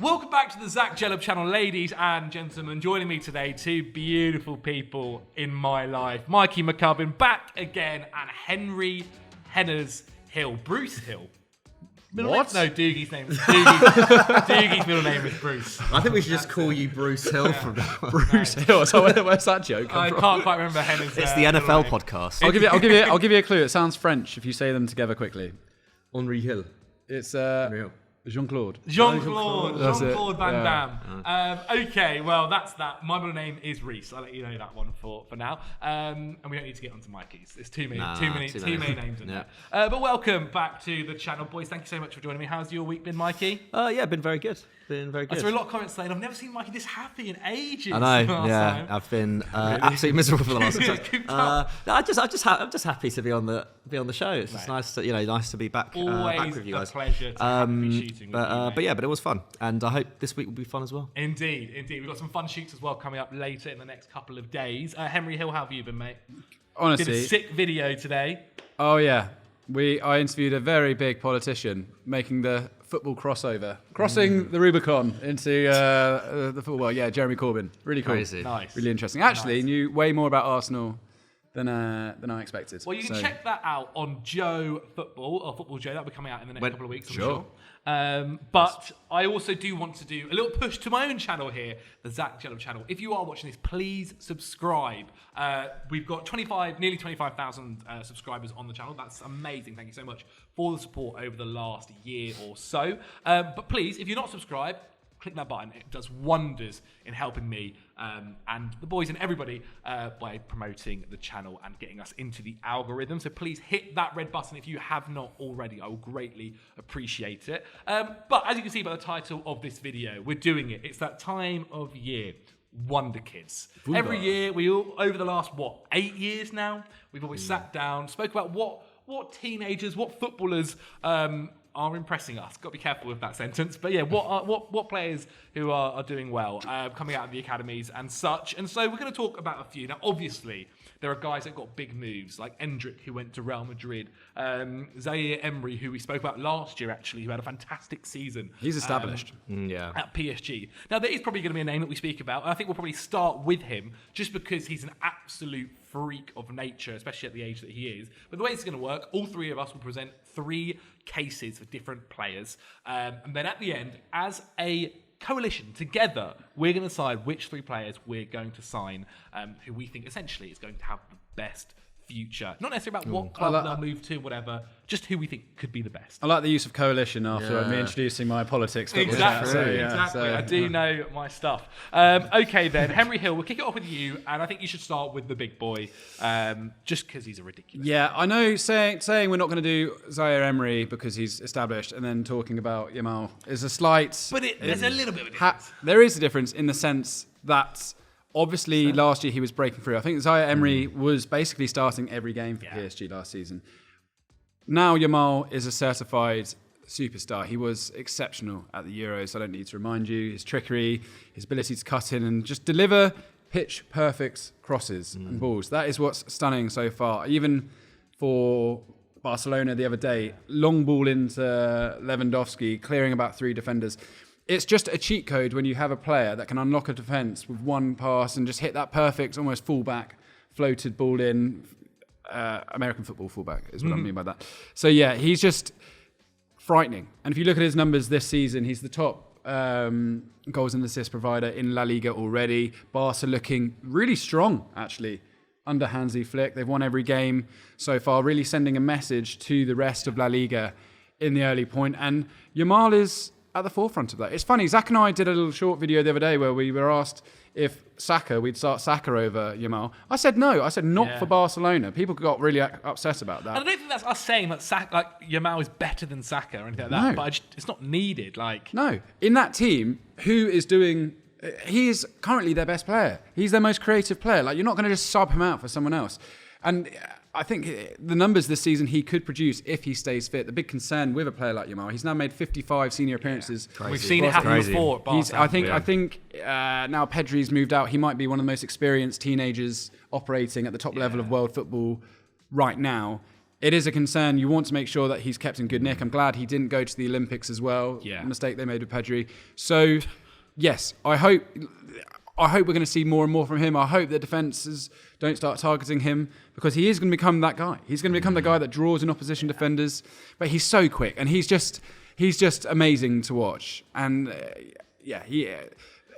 Welcome back to the Djellab channel, ladies and gentlemen. Joining me today, two beautiful people in my life. Mikey McCubbin back again, and Henry Henners Hill. Bruce Hill. What? No, Doogie's name. Doogie's middle name is Bruce. I think we should just call you Bruce Hill from now on. Bruce Hill. So where's that joke come I from? can't quite remember Henners. It's the NFL podcast. I'll give you a clue. It sounds French if you say them together quickly. Henri Hill. It's Hill. Jean-Claude. Jean-Claude Van Yeah. Damme. Okay, well, that's that. My middle name is Reese. I'll let you know that one for now. And we don't need to get onto Mikey's. There's too many names in there. But welcome back to the channel, boys. Thank you so much for joining me. How's your week been, Mikey? Yeah, been very good. I saw a lot of comments saying, I've never seen Mikey this happy in ages. I know, yeah. I've been absolutely miserable for the last 6 months. I'm just happy to be on the show. It's just nice to be back, back with you guys. Always a pleasure to have you shooting with you, but it was fun, and I hope this week will be fun as well. Indeed. We've got some fun shoots as well coming up later in the next couple of days. Henry Hill, how have you been, mate? Honestly, did a sick video today. Oh yeah, I interviewed a very big politician making the football crossover, crossing the Rubicon into the football world. Yeah, Jeremy Corbyn, really cool, Crazy. Nice, really interesting. Actually, knew way more about Arsenal than I expected. Well, you can check that out on Joe Football, or Football Joe. That'll be coming out in the next couple of weeks, I'm sure. But I also do want to do a little push to my own channel here, the Djellab channel. If you are watching this, please subscribe. We've got nearly 25,000 subscribers on the channel. That's amazing. Thank you so much for the support over the last year or so. But please, if you're not subscribed, click that button. It does wonders in helping me and the boys and everybody by promoting the channel and getting us into the algorithm. So please hit that red button if you have not already. I will greatly appreciate it. But as you can see by the title of this video, we're doing it. It's that time of year. Wonderkids. Every year, over the last 8 years now, we've always sat down, spoke about what teenagers, what footballers are impressing us. Got to be careful with that sentence. But yeah, what players who are doing well, coming out of the academies and such. And so we're going to talk about a few. Now, obviously, there are guys that got big moves, like Endrick, who went to Real Madrid, Zaire Emery, who we spoke about last year, actually, who had a fantastic season. He's established. At PSG. Now, there is probably going to be a name that we speak about. And I think we'll probably start with him, just because he's an absolute freak of nature, especially at the age that he is. But the way it's going to work, all three of us will present 3 cases for different players. And then at the end, as a coalition, together, we're going to decide which 3 players we're going to sign, who we think essentially is going to have the best future. Not necessarily about what club they'll move to, whatever, just who we think could be the best. I like the use of coalition after me introducing my politics. Exactly. I do know my stuff. Okay then, Henry Hill, we'll kick it off with you, and I think you should start with the big boy, just because he's a ridiculous. Yeah, I know saying we're not going to do Zaire Emery because he's established, and then talking about Yamal is a slight. But there's a little bit of a difference. There is a difference in the sense that obviously last year he was breaking through. I think Zaire Emery was basically starting every game for PSG last season. Now Yamal is a certified superstar. He was exceptional at the Euros. I don't need to remind you. His trickery, his ability to cut in and just deliver pitch-perfect crosses and balls. That is what's stunning so far. Even for Barcelona the other day, long ball into Lewandowski, clearing about 3 defenders. It's just a cheat code when you have a player that can unlock a defence with one pass and just hit that perfect, almost fullback, floated ball in. American football fullback is what I mean by that. So yeah, he's just frightening. And if you look at his numbers this season, he's the top goals and assist provider in La Liga already. Barca looking really strong, actually, under Hansi Flick. They've won every game so far, really sending a message to the rest of La Liga in the early point. And Yamal is at the forefront of that. It's funny, Zach and I did a little short video the other day where we were asked if we'd start Saka over Yamal. I said no. I said not for Barcelona. People got really upset about that. And I don't think that's us saying that Yamal is better than Saka or anything like that, but it's not needed. No. In that team, who is doing... He is currently their best player. He's their most creative player. You're not going to just sub him out for someone else. And I think the numbers this season he could produce if he stays fit. The big concern with a player like Yamal, he's now made 55 senior appearances. We've seen it happen before. I think now Pedri's moved out. He might be one of the most experienced teenagers operating at the top level of world football right now. it is a concern. You want to make sure that he's kept in good nick. I'm glad he didn't go to the Olympics as well. Yeah. The mistake they made with Pedri. So, yes, I hope we're going to see more and more from him. I hope that defences don't start targeting him, because he is going to become that guy. He's going to become the guy that draws in opposition defenders. But he's so quick, and he's just amazing to watch. And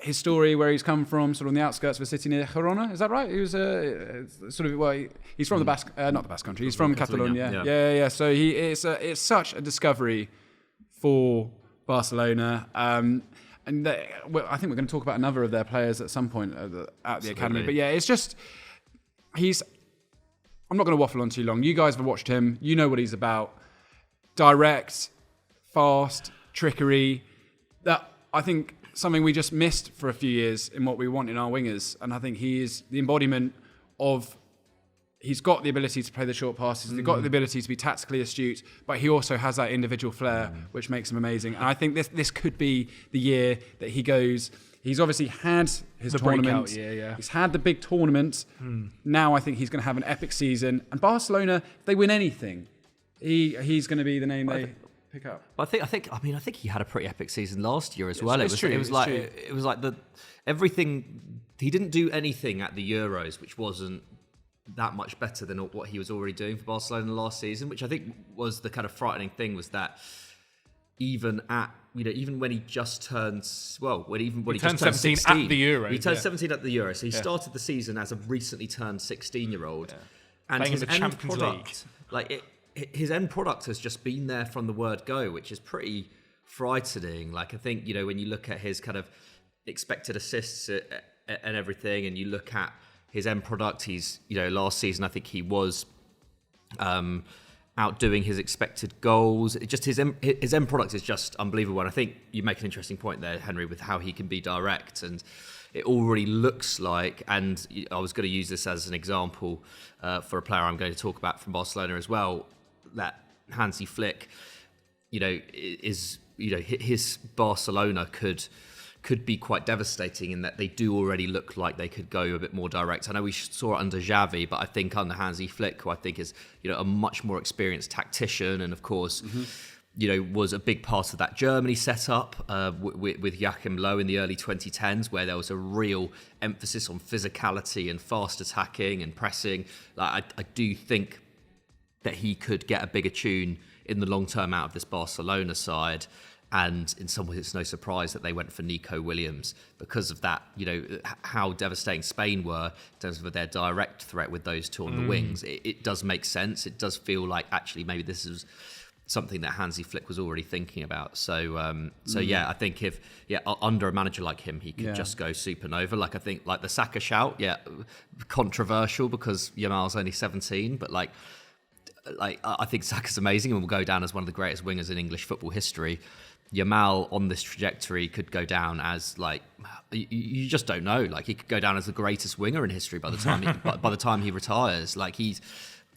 his story, where he's come from, sort of on the outskirts of a city near Girona, is that right? He was he's from the Basque, not the Basque country. He's from Catalonia. Yeah. So it's such a discovery for Barcelona. And I think we're going to talk about another of their players at some point at the academy. But yeah, it's just I'm not going to waffle on too long. You guys have watched him. You know what he's about. Direct, fast, trickery. That, I think, something we just missed for a few years in what we want in our wingers. And I think he is the embodiment of... He's got the ability to play the short passes. He's got the ability to be tactically astute, but he also has that individual flair, which makes him amazing. And I think this could be the year that he goes... He's obviously had his tournament. He's had the big tournament. Now I think he's going to have an epic season. And Barcelona, if they win anything, he's going to be the name they pick up. But I think he had a pretty epic season last year as well. It was like everything. He didn't do anything at the Euros, which wasn't that much better than what he was already doing for Barcelona last season, which I think was the kind of frightening thing, was that even when he just turned, when he just turned 16 at the Euros. He turned 17 at the Euros. So he started the season as a recently turned 16-year-old. And playing his in the end Champions product, his end product has just been there from the word go, which is pretty frightening. Like, I think, when you look at his kind of expected assists and everything, and you look at his end product, he's, last season, I think he was outdoing his expected goals. His end product is just unbelievable. And I think you make an interesting point there, Henry, with how he can be direct. And it already looks like, and I was going to use this as an example for a player I'm going to talk about from Barcelona as well, that Hansi Flick, his Barcelona could be quite devastating in that they do already look like they could go a bit more direct. I know we saw it under Xavi, but I think under Hansi Flick, who I think is, a much more experienced tactician, and of course, was a big part of that Germany setup with Joachim Löw in the early 2010s, where there was a real emphasis on physicality and fast attacking and pressing. I do think that he could get a bigger tune in the long term out of this Barcelona side. And in some ways, it's no surprise that they went for Nico Williams because of that, how devastating Spain were in terms of their direct threat with those two on the wings. It does make sense. It does feel like actually maybe this is something that Hansi Flick was already thinking about. So I think under a manager like him, he could just go supernova. Like, I think, like the Saka shout, controversial because Yamal's only 17, but I think Saka's amazing and will go down as one of the greatest wingers in English football history. Yamal on this trajectory could go down as you just don't know. He could go down as the greatest winger in history by the time he retires.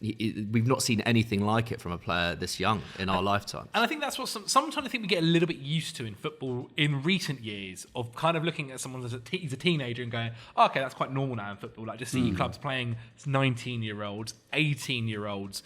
We've not seen anything like it from a player this young in our lifetime. And I think that's what sometimes I think we get a little bit used to in football in recent years, of kind of looking at someone as he's a teenager and going, oh, okay, that's quite normal now in football. Just seeing clubs playing 19-year-olds, 18-year-olds.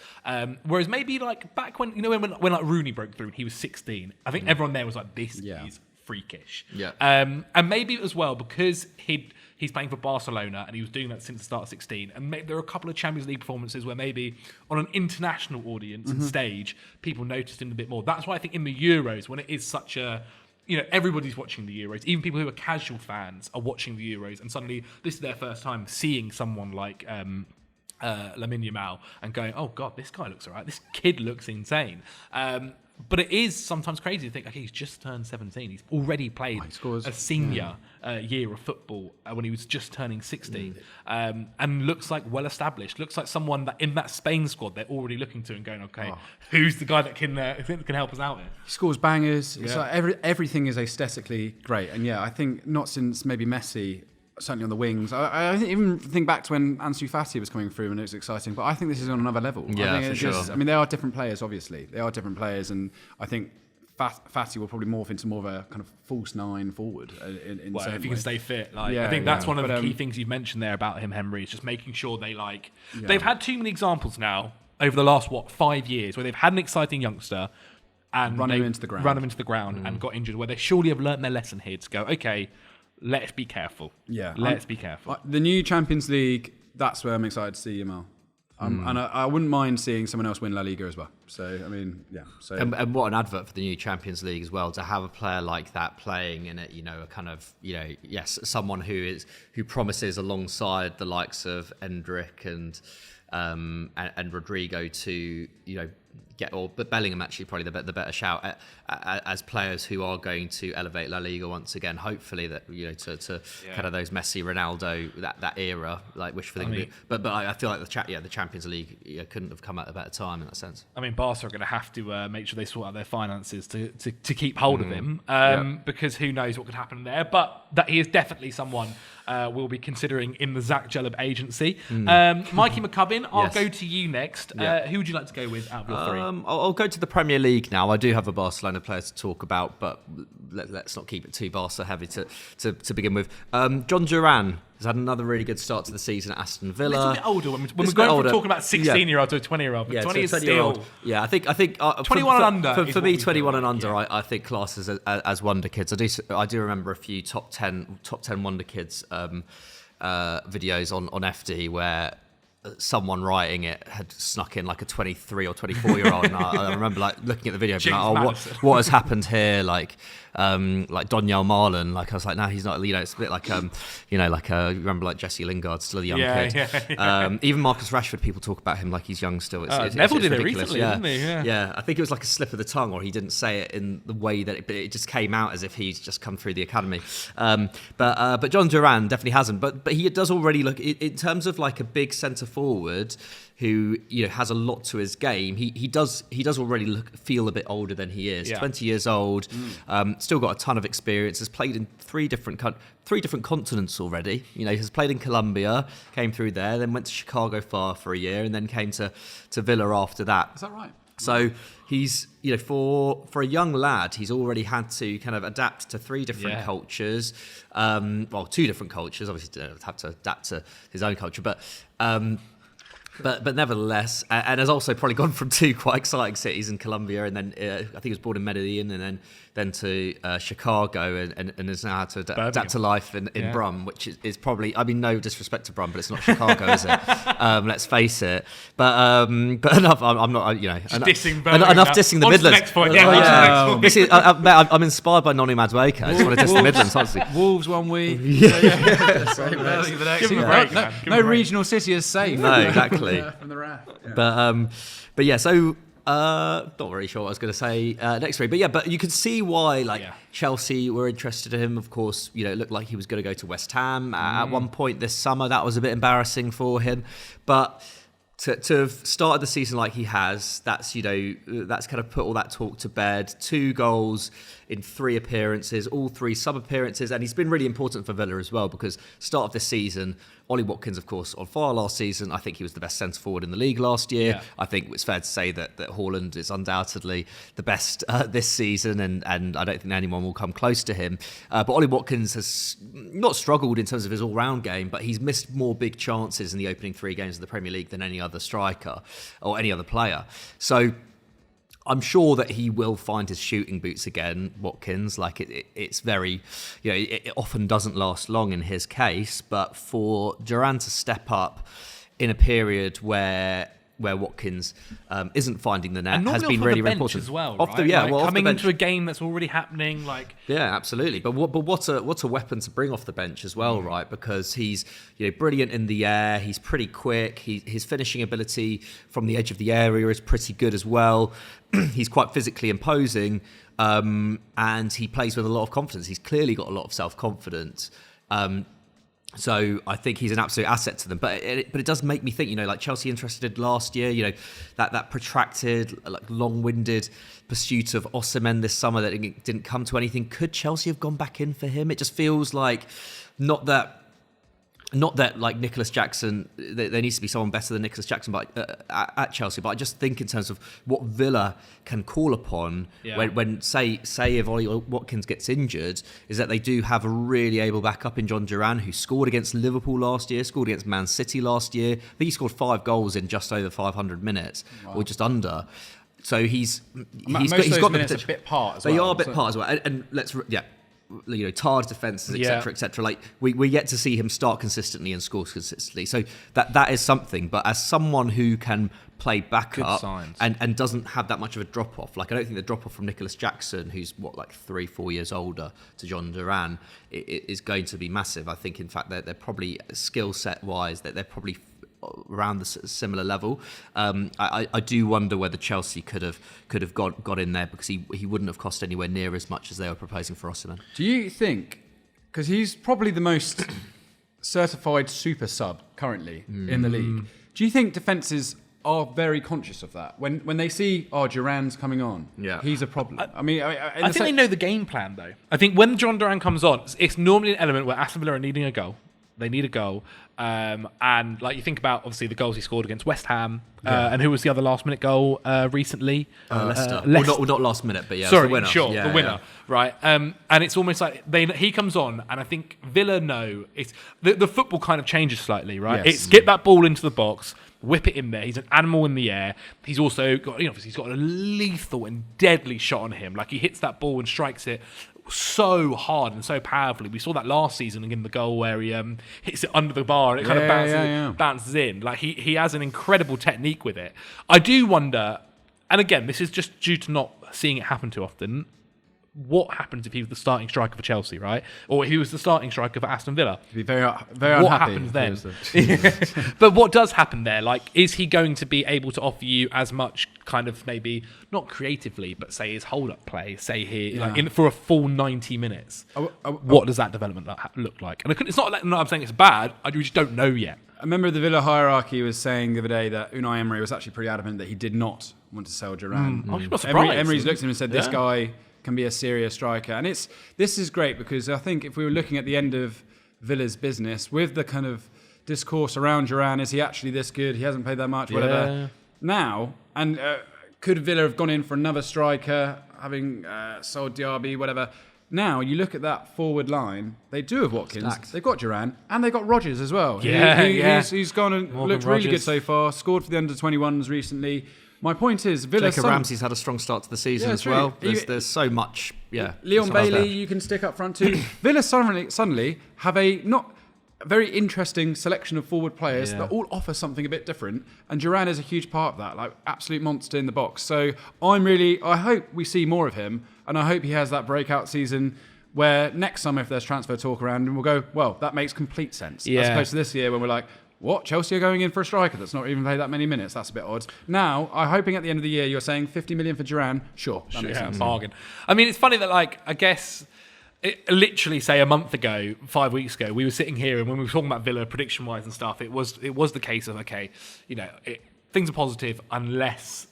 Whereas maybe back when when Rooney broke through and he was 16, I think everyone there was like, this is freakish. Yeah. And maybe as well because he's playing for Barcelona and he was doing that since the start of 16. And there are a couple of Champions League performances where maybe on an international audience and stage, people noticed him a bit more. That's why I think in the Euros, when it is such a, everybody's watching the Euros, even people who are casual fans are watching the Euros, and suddenly this is their first time seeing someone like Lamine Yamal and going, oh God, this guy looks all right. This kid looks insane. But it is sometimes crazy to think, okay, he's just turned 17. He's already played a senior year of football when he was just turning 16. And looks like well-established. Looks like someone that in that Spain squad, they're already looking to and going, okay, who's the guy that can help us out here? He scores bangers. It's everything is aesthetically great. And I think not since maybe Messi, certainly on the wings. I even think back to when Ansu Fati was coming through and it was exciting, but I think this is on another level. Yeah, for sure. They are different players, obviously. They are different players, and I think Fati will probably morph into more of a kind of false nine forward. If he can stay fit. I think that's one of the key things you've mentioned there about him, Henry, is just making sure they've had too many examples now over the last 5 years, where they've had an exciting youngster and run him into the ground and got injured, where they surely have learnt their lesson here to go, okay, let's be careful. Yeah, let's be careful. The new Champions League, that's where I'm excited to see Yamal. And I wouldn't mind seeing someone else win La Liga as well. So, I mean, yeah. So and what an advert for the new Champions League as well, to have a player like that playing in it, a kind of, someone who promises alongside the likes of Endrick and Rodrigo to, but Bellingham actually probably the better shout as players who are going to elevate La Liga once again. Hopefully that to kind of those Messi, Ronaldo, that era, like wish for them. But I feel like the Champions League couldn't have come at a better time in that sense. I mean, Barca are going to have to make sure they sort out their finances to keep hold of him, because who knows what could happen there. But that he is definitely someone we'll be considering in the Zach Jhellab agency. Mikey McCubbin, I'll go to you next. Who would you like to go with out of your three? I'll go to the Premier League now. I do have a Barcelona player to talk about, but let's not keep it too Barca heavy to begin with. Jhon Duran has had another really good start to the season at Aston Villa. A little bit older when we're going from talking about 16-year-old to a 20-year-old. But 20 is still... Yeah, I think 21 and under. For me, 21 and under, I think classes as Wonderkids. I do remember a few top 10 Wonderkids videos on FD where someone writing it had snuck in like a 23 or 24-year-old, and I remember like looking at the video, being like, what has happened here? Like Yamal, and like I was like, no, he's not. It's a bit like you remember like Jesse Lingard, still a young kid. Even Marcus Rashford, people talk about him like he's young still. Neville did it recently, didn't he? Yeah, I think it was like a slip of the tongue, or he didn't say it in the way that it just came out as if he's just come through the academy. But Jhon Duran definitely hasn't. But he does already look, in terms of like a big centre forward who has a lot to his game. He does already feel a bit older than he is. 20 years old, still got a ton of experience. Has played in three different continents already. He has played in Colombia, came through there, then went to Chicago for a year, and then came to Villa after that. Is that right? So he's, for a young lad, he's already had to kind of adapt to three different cultures. Two different cultures. Obviously, didn't have to adapt to his own culture, but nevertheless, and has also probably gone from two quite exciting cities in Colombia, and then I think he was born in Medellin, and then to Chicago, and has now had to adapt to life in Brum, which is probably, I mean, no disrespect to Brum, but it's not Chicago, is it? Let's face it. But enough. I'm not. Dissing enough dissing the Midlands. Next point. Next point. I'm inspired by Nonny Madueke. I just want to diss the Midlands, honestly. Wolves 1 week. No regional city is safe. No, exactly. From the wrath. But yeah, so not really sure what I was going to say next week. But you can see why Chelsea were interested in him. Of course, it looked like he was going to go to West Ham at one point this summer. That was a bit embarrassing for him, but to have started the season like he has, that's kind of put all that talk to bed. 2 goals in 3 appearances, all 3 sub-appearances, and he's been really important for Villa as well, because start of this season, Ollie Watkins, of course, on fire last season. I think he was the best centre-forward in the league last year. Yeah. I think it's fair to say that Haaland is undoubtedly the best this season, and I don't think anyone will come close to him. But Ollie Watkins has not struggled in terms of his all-round game, but he's missed more big chances in the opening 3 games of the Premier League than any other striker or any other player. So I'm sure that he will find his shooting boots again, Watkins. Like it's very, it often doesn't last long in his case. But for Duran to step up in a period where Watkins isn't finding the net has been really important as well. Coming into a game that's already happening, absolutely. But what a weapon to bring off the bench as well, right? Because he's brilliant in the air. He's pretty quick. His finishing ability from the edge of the area is pretty good as well. He's quite physically imposing, and he plays with a lot of confidence. He's clearly got a lot of self-confidence. So I think he's an absolute asset to them. But it does make me think, like Chelsea interested last year, that protracted, long-winded pursuit of Osimhen this summer that it didn't come to anything. Could Chelsea have gone back in for him? It just feels like not that Not that like Nicholas Jackson, there needs to be someone better than Nicholas Jackson, but at Chelsea. But I just think in terms of what Villa can call upon when say if Ollie Watkins gets injured, is that they do have a really able backup in Jhon Duran, who scored against Liverpool last year, scored against Man City last year. I think he scored 5 goals in just over 500 minutes, or just under. So he's got minutes a bit part as well. They are a bit part as well, and Tard's defences, etc. Like we get to see him start consistently and score consistently. So that is something. But as someone who can play backup and doesn't have that much of a drop off, like I don't think the drop off from Nicholas Jackson, who's 3-4 years older, to Jhon Duran, is going to be massive. I think in fact they're probably skill set wise that they're probably around the similar level. I do wonder whether Chelsea could have got in there, because he wouldn't have cost anywhere near as much as they were proposing for Osimhen. Do you think, because he's probably the most certified super sub currently in the league, do you think defences are very conscious of that when they see Duran's coming on? He's a problem. I think they know the game plan though. I think when Jhon Duran comes on, it's normally an element where Aston Villa are needing a goal. They need a goal. And like you think about, obviously, the goals he scored against West Ham. And who was the other last-minute goal recently? Leicester. Leicester. Well, not last minute, but Sorry, the winner. Sure, the winner. Right. And it's almost like he comes on, and I think Villa know it's the football kind of changes slightly, right? Yes. It's get that ball into the box, whip it in there. He's an animal in the air. He's also got, he's got a lethal and deadly shot on him. Like he hits that ball and strikes it so hard and so powerfully. We saw that last season in the goal where he hits it under the bar and it kind of bounces in. Like he has an incredible technique with it. I do wonder, and again, this is just due to not seeing it happen too often, what happens if he was the starting striker for Chelsea, right? Or if he was the starting striker for Aston Villa? He'd be very, very what unhappy. Happens then? But what does happen there? Like, is he going to be able to offer you as much kind of maybe, not creatively, but say his hold-up play, say here, for a full 90 minutes? What does that development look like? And it's not that I'm saying it's bad, we just don't know yet. A member of the Villa hierarchy was saying the other day that Unai Emery was actually pretty adamant that he did not want to sell Duran. I'm not surprised. Emery's looked at him and said, this guy can be a serious striker. And this is great, because I think if we were looking at the end of Villa's business with the kind of discourse around Duran, is he actually this good? He hasn't played that much, whatever. Now, and could Villa have gone in for another striker, having sold Diaby, whatever? Now, you look at that forward line, they do have Watkins, they've got Duran, and they've got Rodgers as well. He's gone and looked really good so far, scored for the under-21s recently. My point is, Villa... Jacob Ramsey's had a strong start to the season as well. There's so much, Leon Bailey, you can stick up front too. Villa suddenly have a very interesting selection of forward players that all offer something a bit different, and Duran is a huge part of that, like absolute monster in the box. So I hope we see more of him, and I hope he has that breakout season where next summer, if there's transfer talk around, and we'll go, well, that makes complete sense. As opposed to this year when we're like, what? Chelsea are going in for a striker that's not even played that many minutes? That's a bit odd. Now, I'm hoping at the end of the year you're saying 50 million for Duran. Sure, that makes sense. Bargain. I mean, it's funny that, like, I guess, literally, say a month ago, 5 weeks ago, we were sitting here, and when we were talking about Villa prediction-wise and stuff, it was the case of, okay, things are positive unless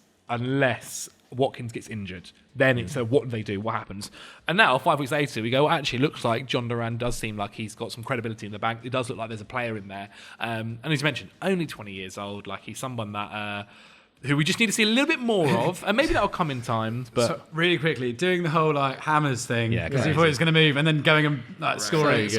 Watkins gets injured. Then it's what do they do? What happens? And now, 5 weeks later, we go, actually, it looks like Jhon Duran does seem like he's got some credibility in the bank. It does look like there's a player in there. And as you mentioned, only 20 years old. Like, he's someone that... who we just need to see a little bit more of, and maybe that'll come in time. But so, really quickly, doing the whole hammers thing, because he thought he was going to move, and then going and scoring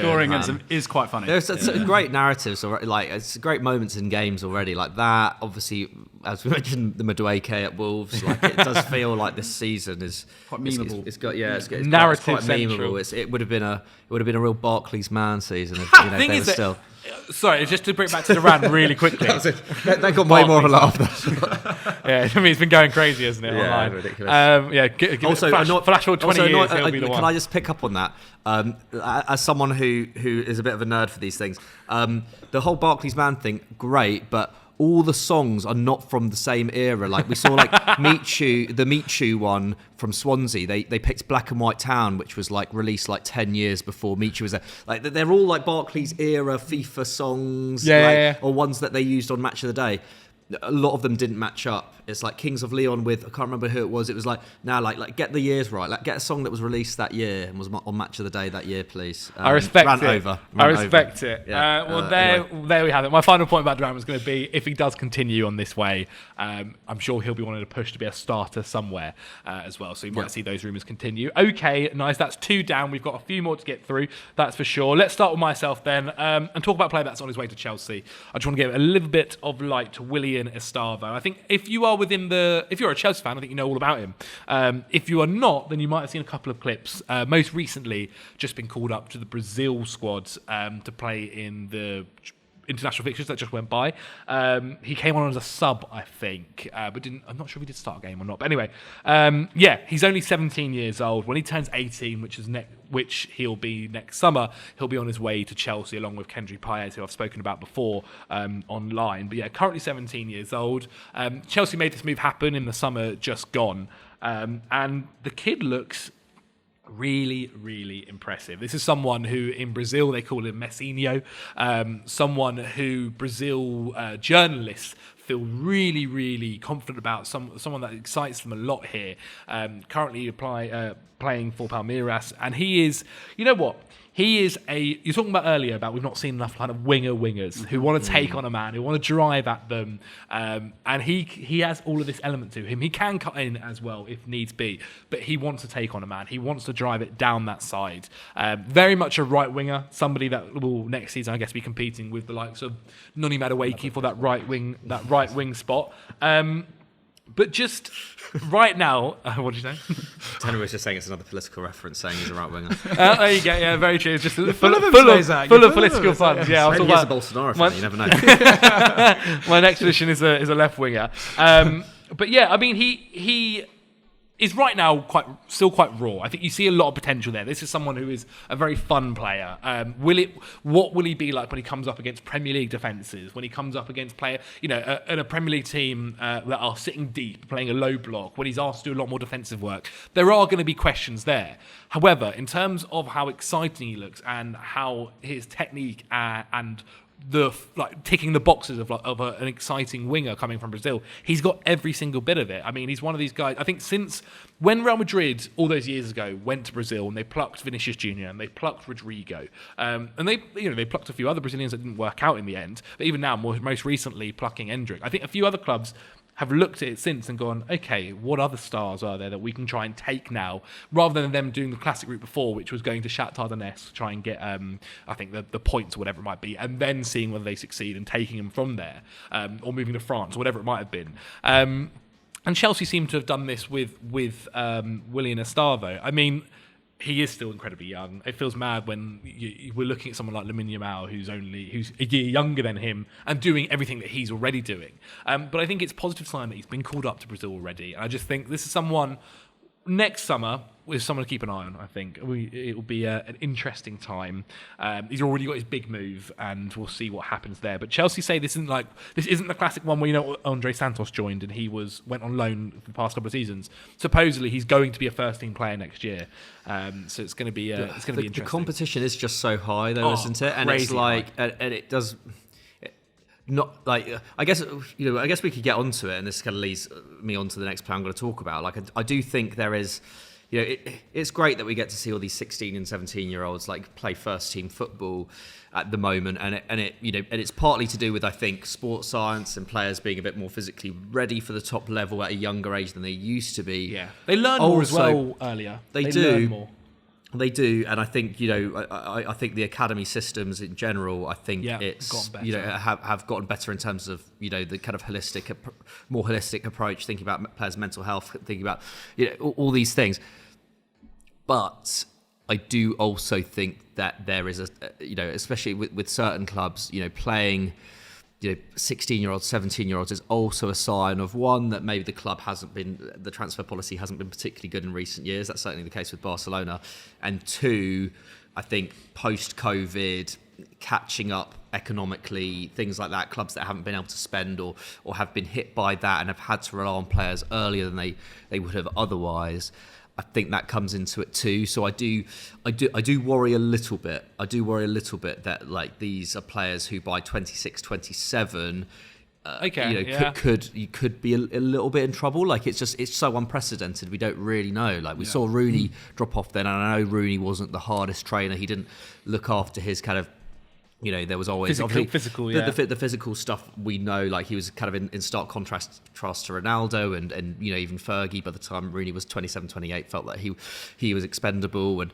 is quite funny. There's great narratives, it's great moments in games already, like that. Obviously, as we mentioned, the Madueke at Wolves, it does feel like this season is quite memeable. It's narrative quite central. memeable. It would have been a real Barclays man season if they were still. Sorry, just to bring it back to Duran really quickly. They got way more of a laugh. Yeah, I mean, it's been going crazy, hasn't it? Yeah, online. Ridiculous. Also, flash forward 20 years, he'll be the one. Can I just pick up on that? As someone who is a bit of a nerd for these things, the whole Barclays man thing, great, but all the songs are not from the same era. Like we saw, the Meet Shoe one from Swansea. They picked Black and White Town, which was released 10 years before Meet Shoe was there. They're all Barclays era FIFA songs, or ones that they used on Match of the Day. a lot of them didn't match up. It's like Kings of Leon with, I can't remember who it was. It was like, now, like get the years right. Like get a song that was released that year and was on Match of the Day that year, please. I respect ran it. Over. I respect it. Yeah. There we have it. My final point about Duran was going to be, if he does continue on this way, I'm sure he'll be wanting to push to be a starter somewhere as well. So you might see those rumours continue. Okay, nice. That's 2 down. We've got a few more to get through. That's for sure. Let's start with myself then and talk about a player that's on his way to Chelsea. I just want to give a little bit of light to Willian Estevao. I think if you're a Chelsea fan, I think you know all about him. If you are not, then you might have seen a couple of clips. Most recently, just been called up to the Brazil squad to play in the international fixtures that just went by. He came on as a sub, I think, but I'm not sure if he did start a game or not. But anyway, he's only 17 years old. When he turns 18, which he'll be next summer, he'll be on his way to Chelsea along with Kendry Paez, who I've spoken about before online. But currently 17 years old. Chelsea made this move happen in the summer just gone. And the kid looks really, really impressive. This is someone who in Brazil they call him Messinho, someone who Brazil journalists feel really, really confident about, someone that excites them a lot here. Currently playing for Palmeiras, and he is, you know what? He is you're talking about earlier about we've not seen enough kind of wingers who want to take on a man, who want to drive at them. And he has all of this element to him. He can cut in as well if needs be, but he wants to take on a man. He wants to drive it down that side. Very much a right winger, somebody that will next season, I guess, be competing with the likes of Noni Madueke for that right wing spot. But just right now, what did you say? Henry was just saying it's another political reference, saying he's a right winger. There you go. Yeah, very true. It's just full of political puns. Yeah, Maybe he's a Bolsonaro fan. You never know. My next position is a left winger. But yeah, I mean, he is right now still quite raw. I think you see a lot of potential there. This is someone who is a very fun player. What will he be like when he comes up against Premier League defences? When he comes up against in a Premier League team that are sitting deep, playing a low block, when he's asked to do a lot more defensive work? There are going to be questions there. However, in terms of how exciting he looks and how his technique and ticking the boxes of an exciting winger coming from Brazil, he's got every single bit of it. I mean, he's one of these guys. I think since when Real Madrid all those years ago went to Brazil and they plucked Vinicius Jr. and they plucked Rodrigo, and they plucked a few other Brazilians that didn't work out in the end. But even now, most recently plucking Endrick, I think a few other clubs have looked at it since and gone, okay, what other stars are there that we can try and take now, rather than them doing the classic route before, which was going to Shakhtar Donetsk, try and get, I think, the points or whatever it might be, and then seeing whether they succeed and taking them from there, or moving to France or whatever it might have been. And Chelsea seem to have done this with Willian Estevao. I mean, he is still incredibly young. It feels mad when we're looking at someone like Lamine Yamal, who's a year younger than him and doing everything that he's already doing. But I think it's a positive sign that he's been called up to Brazil already. And I just think this is someone next summer is someone to keep an eye on. I think it will be an interesting time. He's already got his big move, and we'll see what happens there. But Chelsea say this isn't the classic one where Andre Santos joined and he went on loan for the past couple of seasons. Supposedly he's going to be a first team player next year. So it's going to be interesting. The competition is just so high, though, isn't it? And it's like, and it does. Not like I guess we could get onto it, and this kind of leads me on to the next player I'm going to talk about. Like I do think there is, it's great that we get to see all these 16 and 17-year-olds play first team football at the moment, and it's partly to do with, I think, sports science and players being a bit more physically ready for the top level at a younger age than they used to be. Yeah, they learn more as well earlier. They do. Learn more. They do, and I think I think the academy systems in general, I think it's have gotten better in terms of the kind of more holistic approach, thinking about players' mental health, thinking about all these things. But I do also think that there is especially with certain clubs, playing 16-year-olds, 17-year-olds is also a sign of, one, that maybe the transfer policy hasn't been particularly good in recent years. That's certainly the case with Barcelona. And two, I think post-COVID, catching up economically, things like that, clubs that haven't been able to spend or have been hit by that and have had to rely on players earlier than they would have otherwise. I think that comes into it too. So I do worry a little bit. I do worry a little bit that these are players who by 26, 27 you could be a little bit in trouble. Like it's so unprecedented. We don't really know. Like we saw Rooney drop off then, and I know Rooney wasn't the hardest trainer. He didn't look after his kind of. There was always physical, the physical stuff. We know, like he was kind of in stark contrast to Ronaldo, and even Fergie. By the time Rooney was 27, 28, felt that he was expendable, and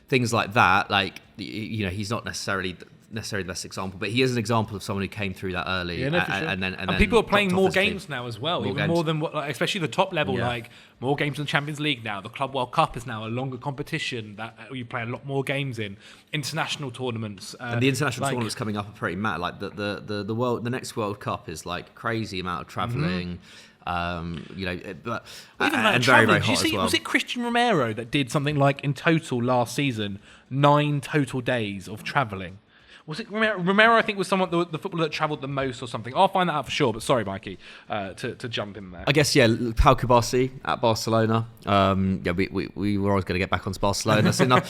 things like that. Like he's not necessarily the best example, but he is an example of someone who came through that early. And then people are playing more games now as well, more than what, especially the top level. Like more games in the Champions League now. The Club World Cup is now a longer competition that you play a lot more games in. International tournaments, and the international tournaments coming up are pretty mad. Like the next World Cup is like crazy amount of travelling. But and very, very hot as well. Was it Christian Romero that did something like in total last season 9 total days of travelling? Was it Romero? Romero, I think, was someone the footballer that travelled the most or something. I'll find that out for sure. But sorry, Mikey, to jump in there. I guess Pau Cubarsi at Barcelona. We were always going to get back onto Barcelona. So no,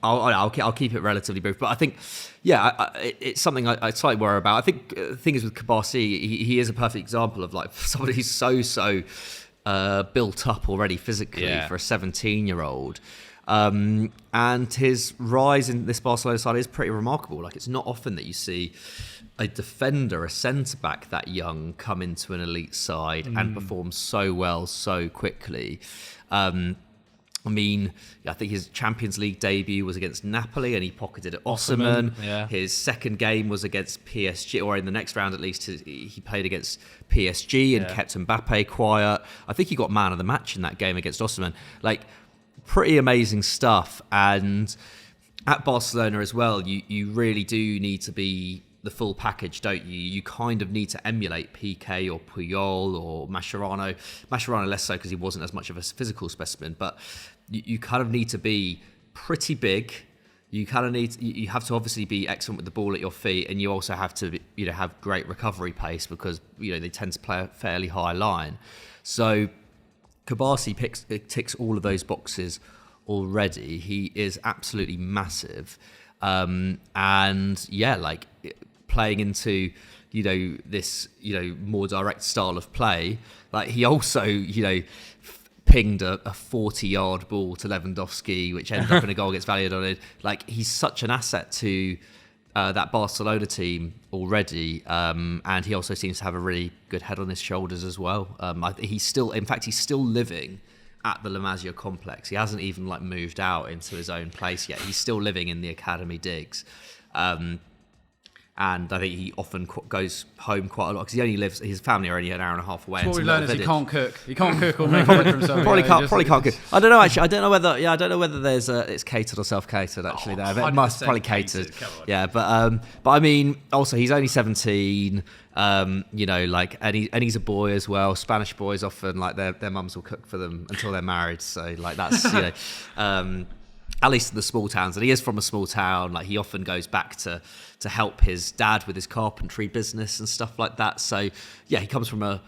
I'll keep it relatively brief. But I think, it's something I slightly worry about. I think the thing is with Cubarsi, he is a perfect example of like somebody who's so built up already physically for a 17-year-old. And his rise in this Barcelona side is pretty remarkable. Like it's not often that you see a defender, a centre-back that young come into an elite side and perform so well so quickly. I think his Champions League debut was against Napoli and he pocketed at Osimhen. His second game was against PSG, or in the next round at least, he played against PSG and kept Mbappe quiet. I think he got man of the match in that game against Osimhen. Like, pretty amazing stuff. And at Barcelona as well, you really do need to be the full package, don't you? You kind of need to emulate Piqué or Puyol or Mascherano. Mascherano less so because he wasn't as much of a physical specimen, but you kind of need to be pretty big. You have to obviously be excellent with the ball at your feet, and you also have to have great recovery pace because they tend to play a fairly high line. So Cubarsi ticks all of those boxes already. He is absolutely massive, like playing into this more direct style of play. Like he also pinged a 40-yard ball to Lewandowski, which ended up in a goal against Valladolid. Like he's such an asset to that Barcelona team already, and he also seems to have a really good head on his shoulders as well. He's still living at the La Masia complex. He hasn't even moved out into his own place yet. He's still living in the academy digs. And I think he often goes home quite a lot because he only lives. His family are only an hour and a half away. What we learned is he can't cook. He can't cook or make food for himself. Probably can't cook. I don't know actually. I don't know whether there's it's catered or self-catered actually. There, but it must probably catered. Yeah, but I mean, also he's only 17. And he's a boy as well. Spanish boys often their mums will cook for them until they're married. So that's at least in the small towns, and he is from a small town. He often goes back to help his dad with his carpentry business and stuff like that. So he comes from a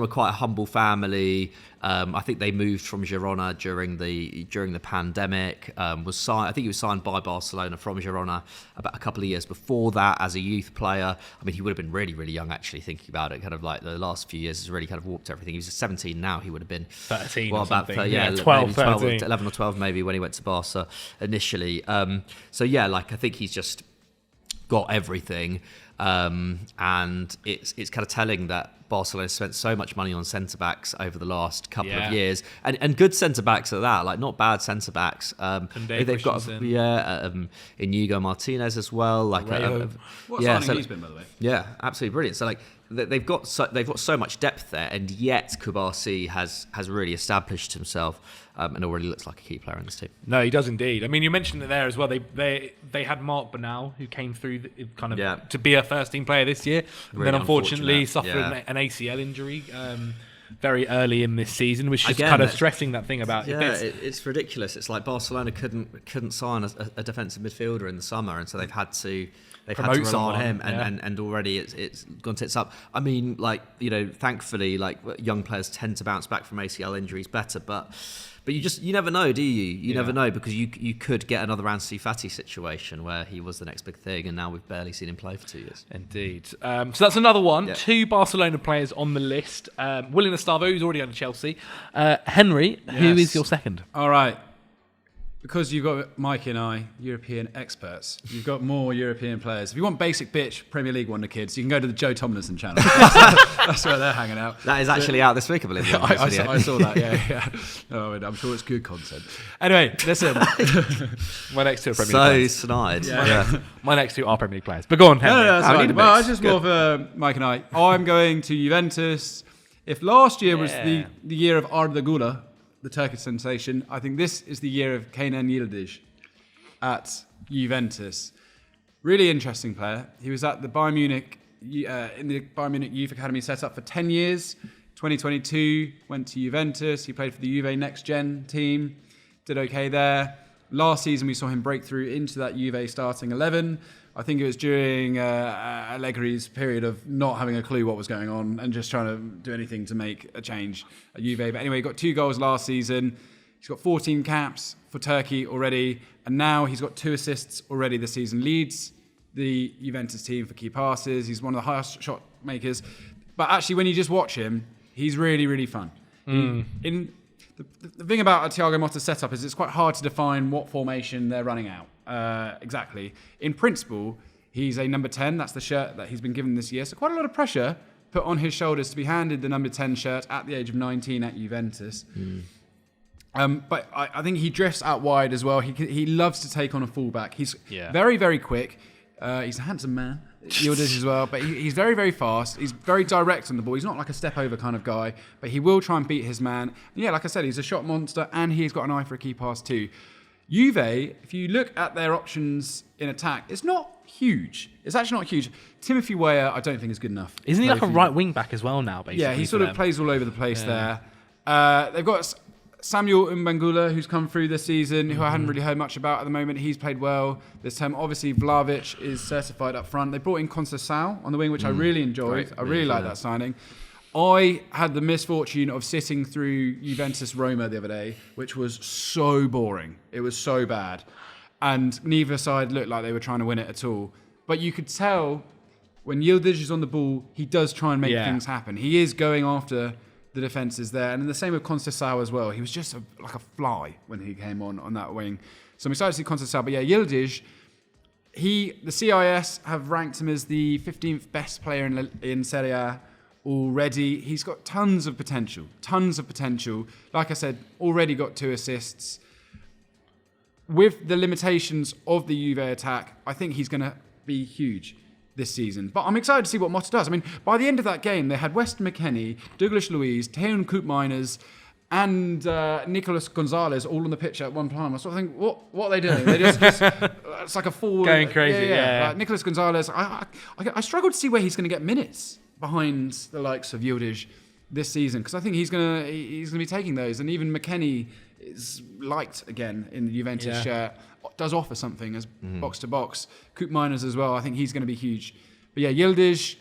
quite a humble family. I think they moved from Girona during the pandemic. I think he was signed by Barcelona from Girona about a couple of years before that as a youth player. I mean, he would have been really, really young actually, thinking about it. Kind of the last few years has really kind of warped everything. He was 17 now. He would have been 13 or something. 12, 11 or 12 maybe when he went to Barca initially. I think he's just got everything, and it's kind of telling that Barcelona spent so much money on centre-backs over the last couple of years, and good centre-backs at that, not bad centre-backs. They've got Inigo Martinez as well. What signing he's been, by the way? Yeah, absolutely brilliant. So they've got so much depth there, and yet Cubarsi has really established himself and already looks like a key player in this team. No, he does indeed. I mean, you mentioned it there as well. They had Marc Bernal, who came through to be a first team player this year, and then unfortunately suffered an ACL injury very early in this season, which is kind of stressing that thing about. It's ridiculous. It's like Barcelona couldn't sign a defensive midfielder in the summer, and so they've had to rely on him, and already it's gone tits up. I mean, thankfully, young players tend to bounce back from ACL injuries better, but But you never know, do you? You never know, because you could get another Ansu Fati situation where he was the next big thing, and now we've barely seen him play for 2 years. Indeed. So that's another one. Yeah. 2 Barcelona players on the list. Willian Estevao, who's already on Chelsea. Henry, who is your second? All right. Because you've got Mike and I, European experts, you've got more European players. If you want basic bitch Premier League Wonderkids, you can go to the Joe Tomlinson channel. That's where they're hanging out. That is actually out this week, I believe. I saw that, yeah. Oh, I'm sure it's good content. Anyway, listen. My next 2 are Premier League players. So snide. Yeah. My next 2 are Premier League players. But go on, Henry. No, that's fine. Well, it's just more for Mike and I. I'm going to Juventus. If last year was the year of Arda Güler, the Turkish sensation, I think this is the year of Kenan Yildiz at Juventus. Really interesting player. He was at the Bayern Munich, in the Bayern Munich Youth Academy, set up for 10 years. 2022, went to Juventus. He played for the Juve Next Gen team. Did okay there. Last season, we saw him break through into that Juve starting 11. I think it was during Allegri's period of not having a clue what was going on and just trying to do anything to make a change at Juve. But anyway, he got 2 goals last season. He's got 14 caps for Turkey already. And now he's got 2 assists already this season. Leads the Juventus team for key passes. He's one of the highest shot makers. But actually, when you just watch him, he's really, really fun. The thing about a Thiago Motta setup is it's quite hard to define what formation they're running out exactly. In principle, he's a number 10. That's the shirt that he's been given this year. So quite a lot of pressure put on his shoulders to be handed the number 10 shirt at the age of 19 at Juventus. But I think he drifts out wide as well. He loves to take on a fullback. He's very, very quick. He's a handsome man. Yildiz as well, but he's very, very fast. He's very direct on the ball. He's not like a step over kind of guy, but he will try and beat his man. And yeah, like I said, he's a shot monster, and he's got an eye for a key pass too. Juve, if you look at their options in attack, it's not huge. It's actually not huge. Timothy Weah, I don't think is good enough. Isn't he like a right wing back as well now, basically? Yeah, he sort of plays all over the place there. They've got Samuel Mbangula, who's come through this season, who I hadn't really heard much about at the moment. He's played well this term. Obviously, Vlahovic is certified up front. They brought in Conceição on the wing, which I really enjoyed. I really like that signing. I had the misfortune of sitting through Juventus Roma the other day, which was so boring. It was so bad. And neither side looked like they were trying to win it at all. But you could tell when Yildiz is on the ball, he does try and make things happen. He is going after the defences there. And the same with Conceição as well. He was just like a fly when he came on that wing. So I'm excited to see Conceição. But yeah, Yildiz, the CIS have ranked him as the 15th best player in Serie A already. He's got tons of potential. Like I said, already got 2 assists. With the limitations of the Juve attack, I think he's going to be huge this season. But I'm excited to see what Motta does. I mean, by the end of that game, they had Weston McKennie, Douglas Luiz, Teun Koopmeiners, and Nicolas Gonzalez all on the pitch at one time. I sort of think, what are they doing? They just it's like a forward. Going crazy, yeah. Like Nicolas Gonzalez, I struggle to see where he's going to get minutes behind the likes of Yildiz this season, because I think he's gonna be taking those. And even McKennie is liked again in the Juventus shirt. Does offer something as box to box. Koopmeiners as well. I think he's going to be huge. But yeah, Yildiz,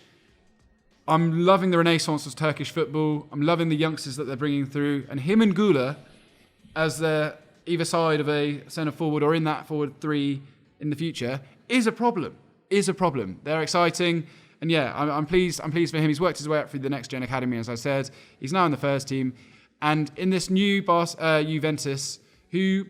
I'm loving the renaissance of Turkish football. I'm loving the youngsters that they're bringing through. And him and Güler, as they're either side of a centre forward or in that forward 3 in the future, is a problem. They're exciting. And yeah, I'm pleased for him. He's worked his way up through the Next Gen Academy, as I said. He's now in the first team. And in this new Juventus, who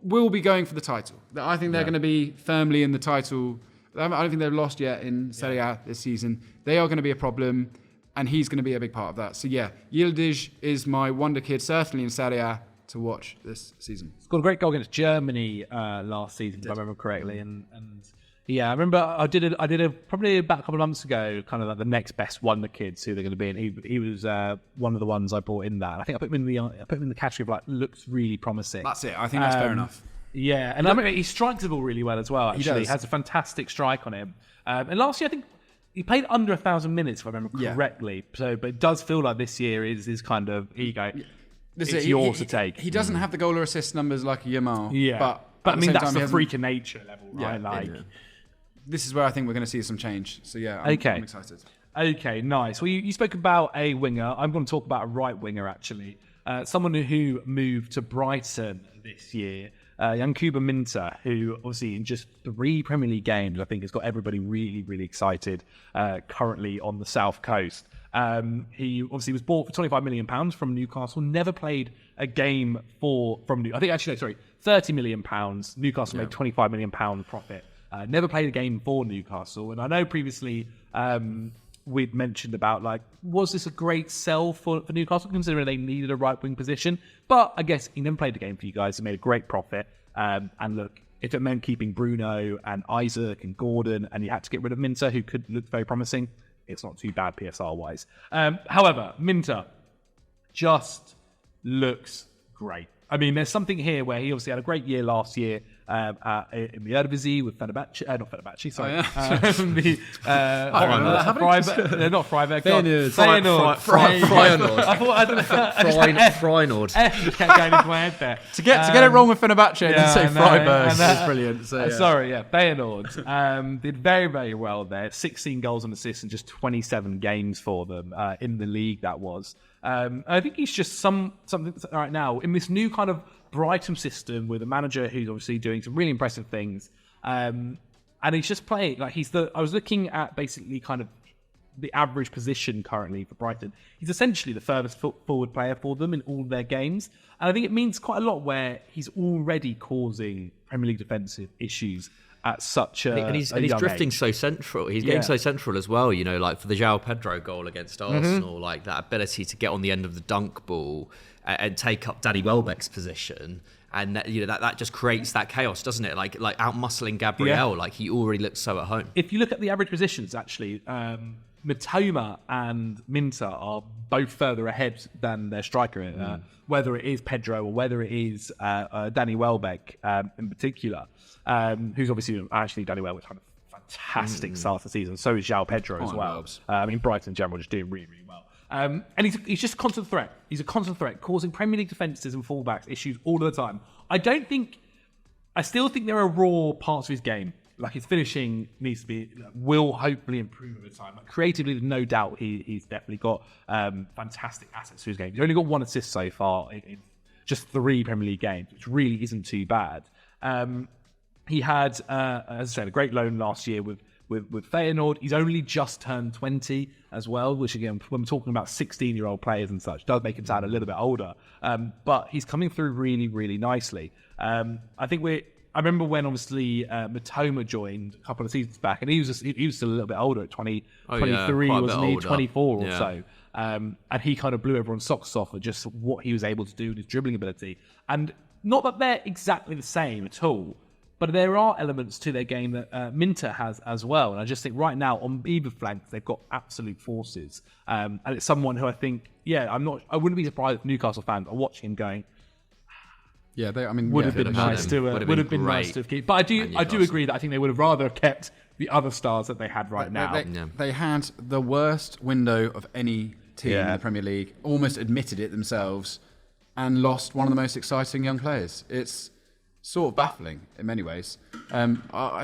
will be going for the title. I think they're going to be firmly in the title. I don't think they've lost yet in Serie A this season. They are going to be a problem, and he's going to be a big part of that. So yeah, Yildiz is my wonder kid, certainly in Serie A, to watch this season. Scored a great goal against Germany last season, if I remember correctly. And yeah, I remember I did a probably about a couple of months ago, kind of like the next best wonder kids who they're going to be, and he was one of the ones I brought in that. I think I put him in the category of like looks really promising. That's it. I think that's fair enough. Yeah, and I mean he strikes the ball really well as well. Actually, he has a fantastic strike on him. And last year I think he played under 1,000 minutes, if I remember correctly. So, but it does feel like this year is kind of ego. It's yours to take. He doesn't have the goal or assist numbers like a Yamal. Yeah, but I mean that's the freak of nature level, right? Yeah. This is where I think we're going to see some change. So yeah, I'm excited. Okay, nice. Well, you spoke about a winger. I'm going to talk about a right winger actually. someone who moved to Brighton this year, young Cubarsi Minteh, who obviously in just 3 Premier League games, I think has got everybody really, really excited currently on the South Coast. He obviously was bought for £25 million from Newcastle, never played a game from Newcastle. I think actually, no, sorry, £30 million. Newcastle made £25 million profit. Never played a game for Newcastle. And I know previously we'd mentioned about, like, was this a great sell for Newcastle, considering they needed a right wing position? But I guess he never played a game for you guys. He made a great profit. And look, if it meant keeping Bruno and Isaac and Gordon, and you had to get rid of Minteh, who could look very promising, it's not too bad PSR-wise. However, Minteh just looks great. I mean, there's something here where he obviously had a great year last year in the Eredivisie with Fenerbahce. Not Fenerbahce, sorry. Not Freiburg. Feyenoord. Feyenoord. F kept going into my head there. To get it wrong with Fenerbahce and then say Freiburg is brilliant. So, Feyenoord did very, very well there. 16 goals and assists in just 27 games for them in the league, that was. I think he's just something right now in this new kind of Brighton system with a manager who's obviously doing some really impressive things, and he's just playing like I was looking at basically kind of the average position currently for Brighton. He's essentially the furthest forward player for them in all their games, and I think it means quite a lot where he's already causing Premier League defensive issues at such a and he's young drifting age. so central. He's getting so central as well, you know, like for the João Pedro goal against Arsenal, like that ability to get on the end of the dunk ball and take up Danny Welbeck's position. And that just creates that chaos, doesn't it? Like out muscling Gabriel, like he already looks so at home. If you look at the average positions, actually, Mitoma and Minteh are both further ahead than their striker, whether it is Pedro or whether it is Danny Welbeck in particular, who's obviously actually Danny Welbeck's had a fantastic start to the season. So is João Pedro as well. I mean, Brighton in general just doing really, really well. And he's just a constant threat. He's a constant threat, causing Premier League defences and fullbacks issues all the time. I still think there are raw parts of his game. Like his finishing will hopefully improve over time. Like creatively, there's no doubt he's definitely got fantastic assets to his game. He's only got 1 assist so far in just 3 Premier League games, which really isn't too bad. He had, as I said, a great loan last year with Feyenoord. He's only just turned 20 as well, which again, when we're talking about 16-year-old players and such, does make him sound a little bit older. But he's coming through really, really nicely. I remember when obviously Mitoma joined a couple of seasons back, and he was still a little bit older at 23, wasn't he? 24 or so. And he kind of blew everyone's socks off at just what he was able to do with his dribbling ability. And not that they're exactly the same at all, but there are elements to their game that Minteh has as well. And I just think right now on either flank, they've got absolute forces. And it's someone who I think, I wouldn't be surprised if Newcastle fans are watching him going, would have been nice to have kept. But I do agree that I think they would have rather kept the other stars that they had right now. They had the worst window of any team in the Premier League, almost admitted it themselves, and lost one of the most exciting young players. It's sort of baffling in many ways.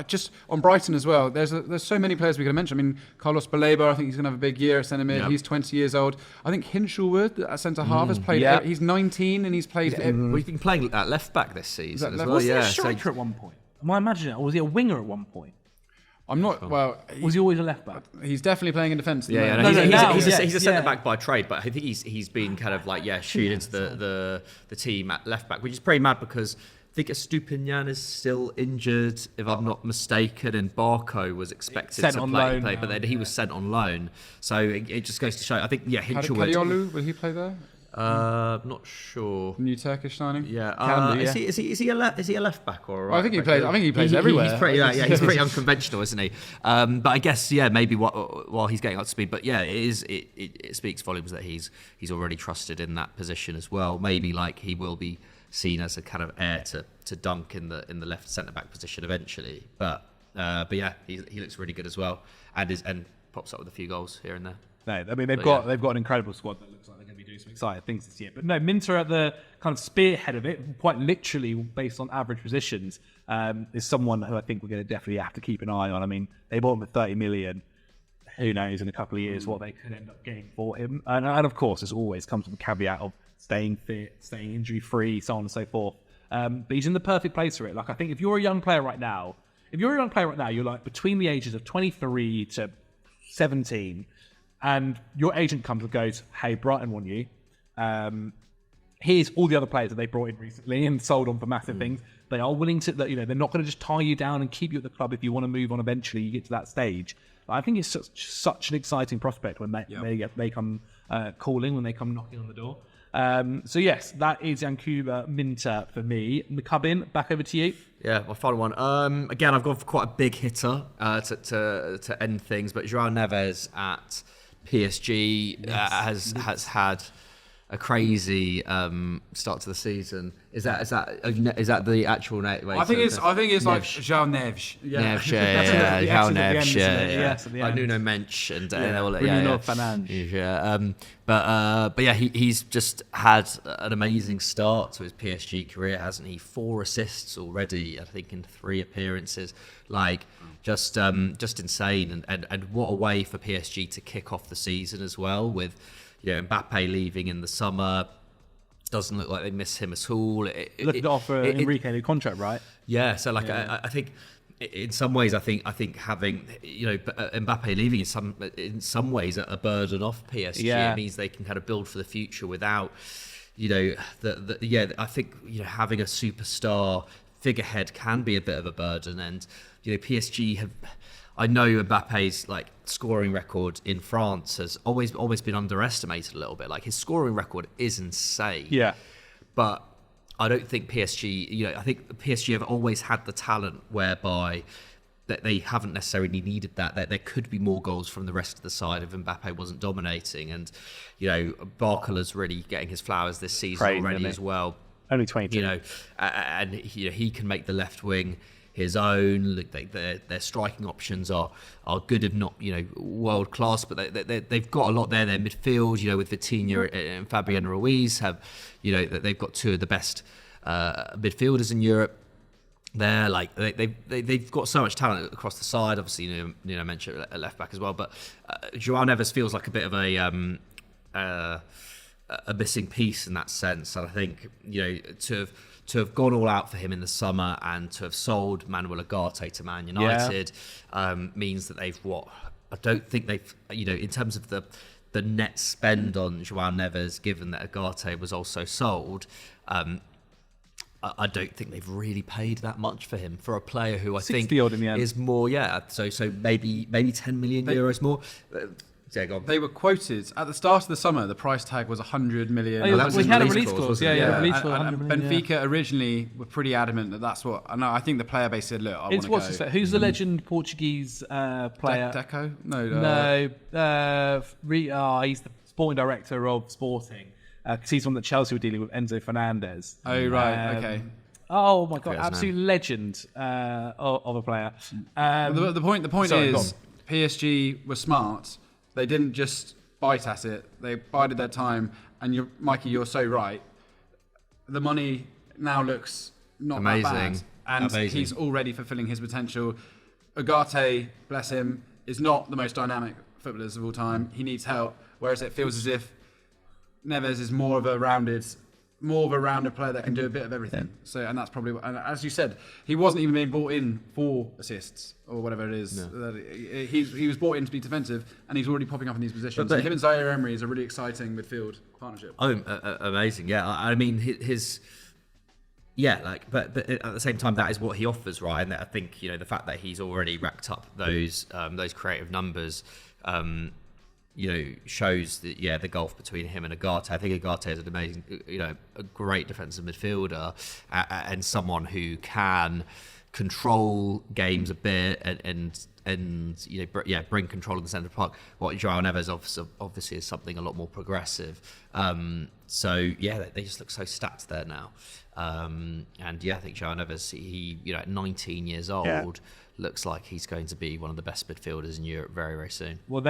Just on Brighton as well, there's so many players we could mention. I mean, Carlos Baleba, I think he's going to have a big year at centre mid. Yep. He's 20 years old. I think Hinshelwood at centre half has played. He's 19 and he's played. We've been playing at left back this season as well. Was he a striker at one point? Am I imagining it? Or was he a winger at one point? I'm not. Well, was he always a left back? He's definitely playing in defence. He's a centre back by trade, but I think he's been kind of like shooed into the team at left back, which is pretty mad because I think Estupinian is still injured, if I'm not mistaken, and Barco was expected to play, but then he was sent on loan. So it just goes to show. I think Hinshelwood. Kadiolu, will he play there? Not sure. New Turkish signing. Is he a left back or? I think he plays. I think he plays everywhere. He's pretty unconventional, isn't he? But I guess maybe while he's getting up to speed. But it speaks volumes that he's already trusted in that position as well. Maybe he will be seen as a kind of heir to Dunk in the left centre back position eventually. But he looks really good as well, and pops up with a few goals here and there. No, I mean they've got an incredible squad that looks like they're going to be doing some exciting things this year. But no, Minteh at the kind of spearhead of it, quite literally based on average positions, is someone who I think we're going to definitely have to keep an eye on. I mean, they bought him for 30 million. Who knows in a couple of years what they could end up getting for him? And of course, as always, comes with the caveat of staying fit, staying injury free, so on and so forth. But he's in the perfect place for it. Like, I think if you're a young player right now, you're like between the ages of 23 to 17, and your agent comes and goes, "Hey, Brighton want you. Here's all the other players that they brought in recently and sold on for massive things. They are willing to, they're not going to just tie you down and keep you at the club if you want to move on eventually. You get to that stage. I think it's such an exciting prospect when they come calling, when they come knocking on the door. So yes, that is Yankuba Minteh for me. McCubbin, back over to you. Yeah, my final one. Again, I've gone for quite a big hitter to end things, but João Neves at PSG has had a crazy start to the season. Is that the actual name? I think it's like Jhon Neves. Jhon Neves. Like Nuno Mensch and Bruno Fernandes. Yeah. But yeah, he's just had an amazing start to his PSG career, hasn't he? 4 assists already, I think, in 3 appearances. Like, just insane. And what a way for PSG to kick off the season as well, with Mbappe leaving in the summer. Doesn't look like they miss him at all. Looking to offer Enrique a new contract, right? Yeah. So I think in some ways, I think having Mbappe leaving is in some ways a burden off PSG. Yeah. It means they can kind of build for the future without I think having a superstar figurehead can be a bit of a burden, and PSG have. I know Mbappe's like scoring record in France has always been underestimated a little bit. Like, his scoring record is insane. Yeah. But I don't think PSG, I think PSG have always had the talent whereby that they haven't necessarily needed that there could be more goals from the rest of the side if Mbappe wasn't dominating. And, Barcola's really getting his flowers this season already as well. Only 22. And he can make the left wing his own. Look, their striking options are good, if not world class, but they've got a lot there. Their midfield, with Vitinha and Fabian Ruiz, have they've got 2 of the best midfielders in Europe. They're like they've got so much talent across the side. Obviously, mentioned a left back as well, but João Neves feels like a bit of a missing piece in that sense. And I think to have gone all out for him in the summer and to have sold Manuel Ugarte to Man United means that they've I don't think they've in terms of the net spend on João Neves, given that Ugarte was also sold. I don't think they've really paid that much for him, for a player who I think is more. Yeah, so maybe 10 million euros more. They were quoted at the start of the summer. The price tag was 100 million. We had a release clause. Release clause. Benfica originally were pretty adamant that that's what. And I think the player base said, "Look, I want to go." Who's the legend Portuguese player? Deco? He's the sporting director of Sporting. Because he's one that Chelsea were dealing with, Enzo Fernandez. Oh right, okay. Oh my god, absolute legend of a player. The point is, PSG were smart. They didn't just bite at it. They bided their time. And Mikey, you're so right. The money now looks not that bad. And he's already fulfilling his potential. Ugarte, bless him, is not the most dynamic footballers of all time. He needs help. Whereas it feels as if Neves is more of a rounded player that can do a bit of everything. So, and that's probably, and as you said, he wasn't even being brought in for assists or whatever it is. No. He was brought in to be defensive, and he's already popping up in these positions. But him and Zaire Emery is a really exciting midfield partnership. Oh, amazing! Yeah, I mean but at the same time, that is what he offers, right? And I think the fact that he's already racked up those creative numbers. Shows that the gulf between him and Ugarte. I think Ugarte is an amazing, a great defensive midfielder and someone who can control games a bit and bring control in the centre of the park. What João Neves obviously is something a lot more progressive. They just look so stacked there now. I think João Neves, he at 19 years old. Looks like he's going to be one of the best midfielders in Europe very, very soon. Well,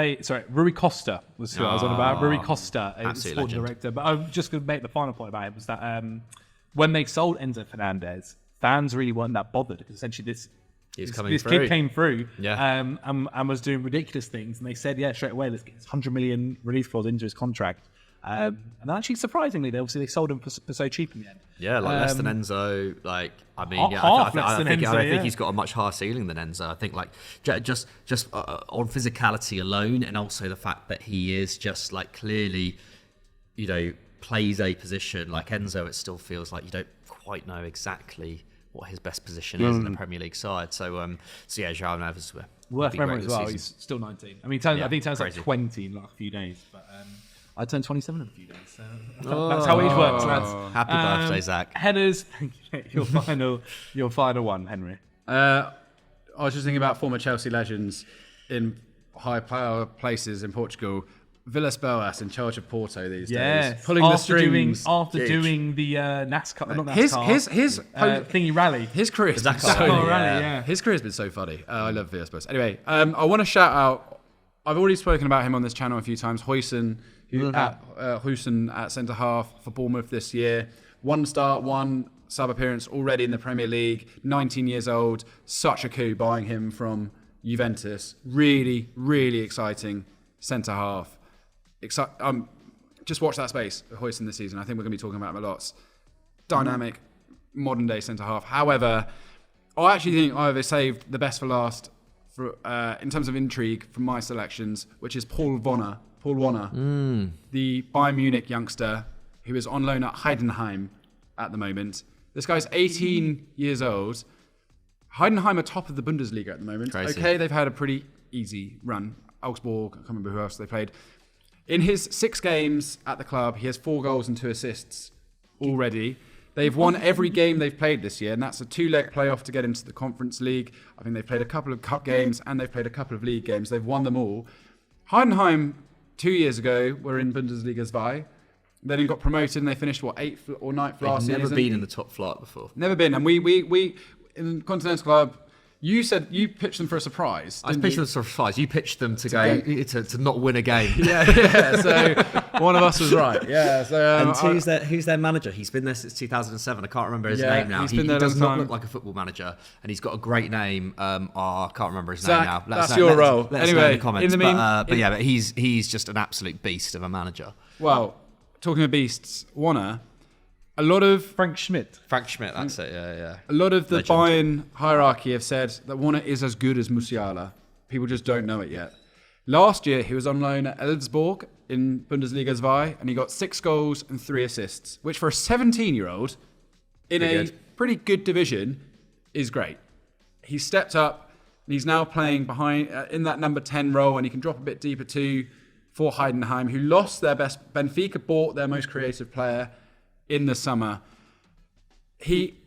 Rui Costa was who I was on about. Rui Costa, sporting director. But I'm just going to make the final point about it was that when they sold Enzo Fernandez, fans really weren't that bothered because essentially this kid came through and was doing ridiculous things. And they said, straight away, let's get this 100 million release clause into his contract. And actually, surprisingly, they sold him for so cheap in the end. Yeah, like less than Enzo. Like, I mean, Half less I than think Enzo, he's got a much higher ceiling than Enzo. I think like just on physicality alone, and also the fact that he is just like clearly, plays a position like Enzo. It still feels like you don't quite know exactly what his best position is in the Premier League side. So yeah, Jhon Neves worth remembering as well. He's still 19. I mean, I think he turns like 20 in the last few days, but I turned 27 in a few days. So that's how age works, lads. Happy birthday, Zach. Headers, thank you. Your final one, Henry. I was just thinking about former Chelsea legends in high power places in Portugal. Villas-Boas in charge of Porto these days, pulling the strings doing the NASCAR, not NASCAR. His thingy rally. His career has been so rally. His career has been so funny. I love Villas-Boas. Anyway, I want to shout out. I've already spoken about him on this channel a few times. Huijsen at centre half for Bournemouth this year. 1 start, 1 sub appearance already in the Premier League. 19 years old. Such a coup buying him from Juventus. Really, really exciting centre half. Just watch that space for Huijsen this season. I think we're going to be talking about him a lot. Dynamic, modern day centre half. However, I actually think I've saved the best for last in terms of intrigue from my selections, which is Paul Warner, the Bayern Munich youngster who is on loan at Heidenheim at the moment. This guy's 18 years old. Heidenheim are top of the Bundesliga at the moment. Crazy. Okay, they've had a pretty easy run. Augsburg, I can't remember who else they played. In his 6 games at the club, he has 4 goals and 2 assists already. They've won every game they've played this year, and that's a 2-leg playoff to get into the Conference League. I think they've played a couple of cup games and they've played a couple of league games. They've won them all. Heidenheim, 2 years ago, were in Bundesliga 2. Then he got promoted and they finished, 8th or 9th last season? Never been in the top flight before. Never been. And we in Continental Club, you said you pitched them for a surprise. I pitched them for a surprise. You pitched them to not win a game. Yeah. So one of us was right. Yeah. So who's their manager? He's been there since 2007. I can't remember his name now. He does not look like a football manager, and he's got a great name. I can't remember his name now. That's your role. Let us know in the comments. But he's just an absolute beast of a manager. Well, talking of beasts, Warner. A lot of Frank Schmidt, that's it. Yeah. A lot of the Bayern hierarchy have said that Warner is as good as Musiala. People just don't know it yet. Last year, he was on loan at Elfsborg in Bundesliga 2, and he got 6 goals and 3 assists, which for a 17-year-old in a pretty good division is great. He's stepped up, and he's now playing behind in that number 10 role, and he can drop a bit deeper too for Heidenheim, who lost their best. Benfica bought their most creative player in the summer. He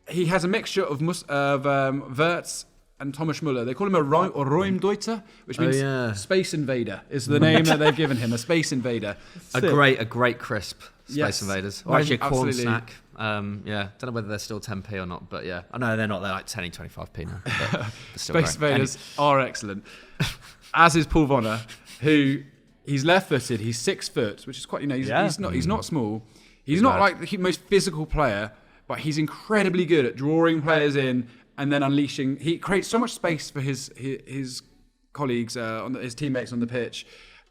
has a mixture of Wirtz and Thomas Müller. They call him a Räumdeuter, which means space invader is the name that they've given him, a space invader. A great crisp Space Invaders. Or actually a corn snack. Don't know whether they're still 10p or not, but yeah. I know they're not. They're like 10, 25p now. But Space Invaders are excellent. As is Paul Warner, who he's left-footed. He's 6 foot, which is quite, he's not small. He's not like the most physical player, but he's incredibly good at drawing players in and then unleashing. He creates so much space for his colleagues, his teammates on the pitch,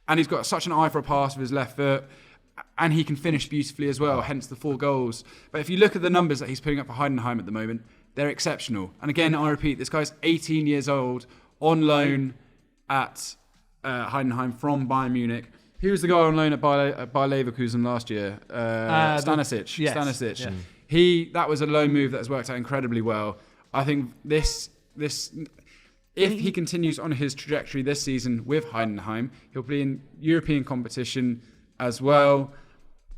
and he's got such an eye for a pass with his left foot, and he can finish beautifully as well. Hence the 4 goals. But if you look at the numbers that he's putting up for Heidenheim at the moment, they're exceptional. And again, I repeat, this guy's 18 years old, on loan at Heidenheim from Bayern Munich. He was the guy on loan at Bayer Leverkusen last year. Stanisic. Yes. Stanisic. Yeah. That was a loan move that has worked out incredibly well. I think this if he continues on his trajectory this season with Heidenheim, he'll be in European competition as well.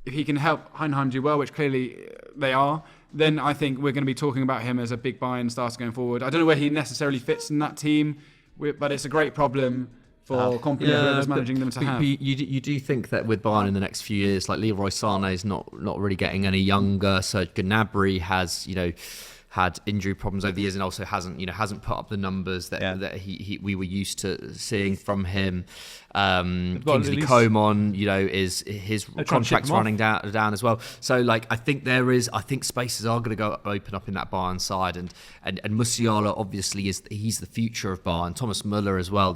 If he can help Heidenheim do well, which clearly they are, then I think we're going to be talking about him as a big Bayern starter going forward. I don't know where he necessarily fits in that team, but it's a great problem for Company whoever's managing them to have. You do think that with Bayern in the next few years, like Leroy Sané is not really getting any younger. So Gnabry has had injury problems over the years and also hasn't put up the numbers that we were used to seeing from him. Kingsley Coman, is his contract's running down as well. So I think spaces are going to open up in that Bayern side, and Musiala obviously he's the future of Bayern. Thomas Müller as well.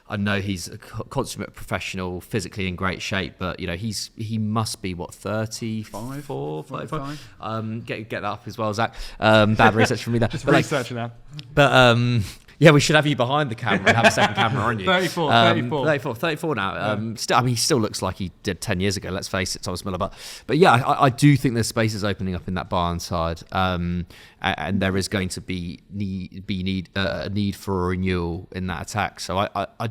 I know he's a consummate professional, physically in great shape, but he must be 34, 35. Get that up as well, Zach. Bad research from me there. Just researching that. But yeah, we should have you behind the camera and have a second camera on you. 34 now. He still looks like he did 10 years ago, let's face it, Thomas Müller. But yeah, I do think there's spaces opening up in that Bayern side. And there is going to be a need for a renewal in that attack. So I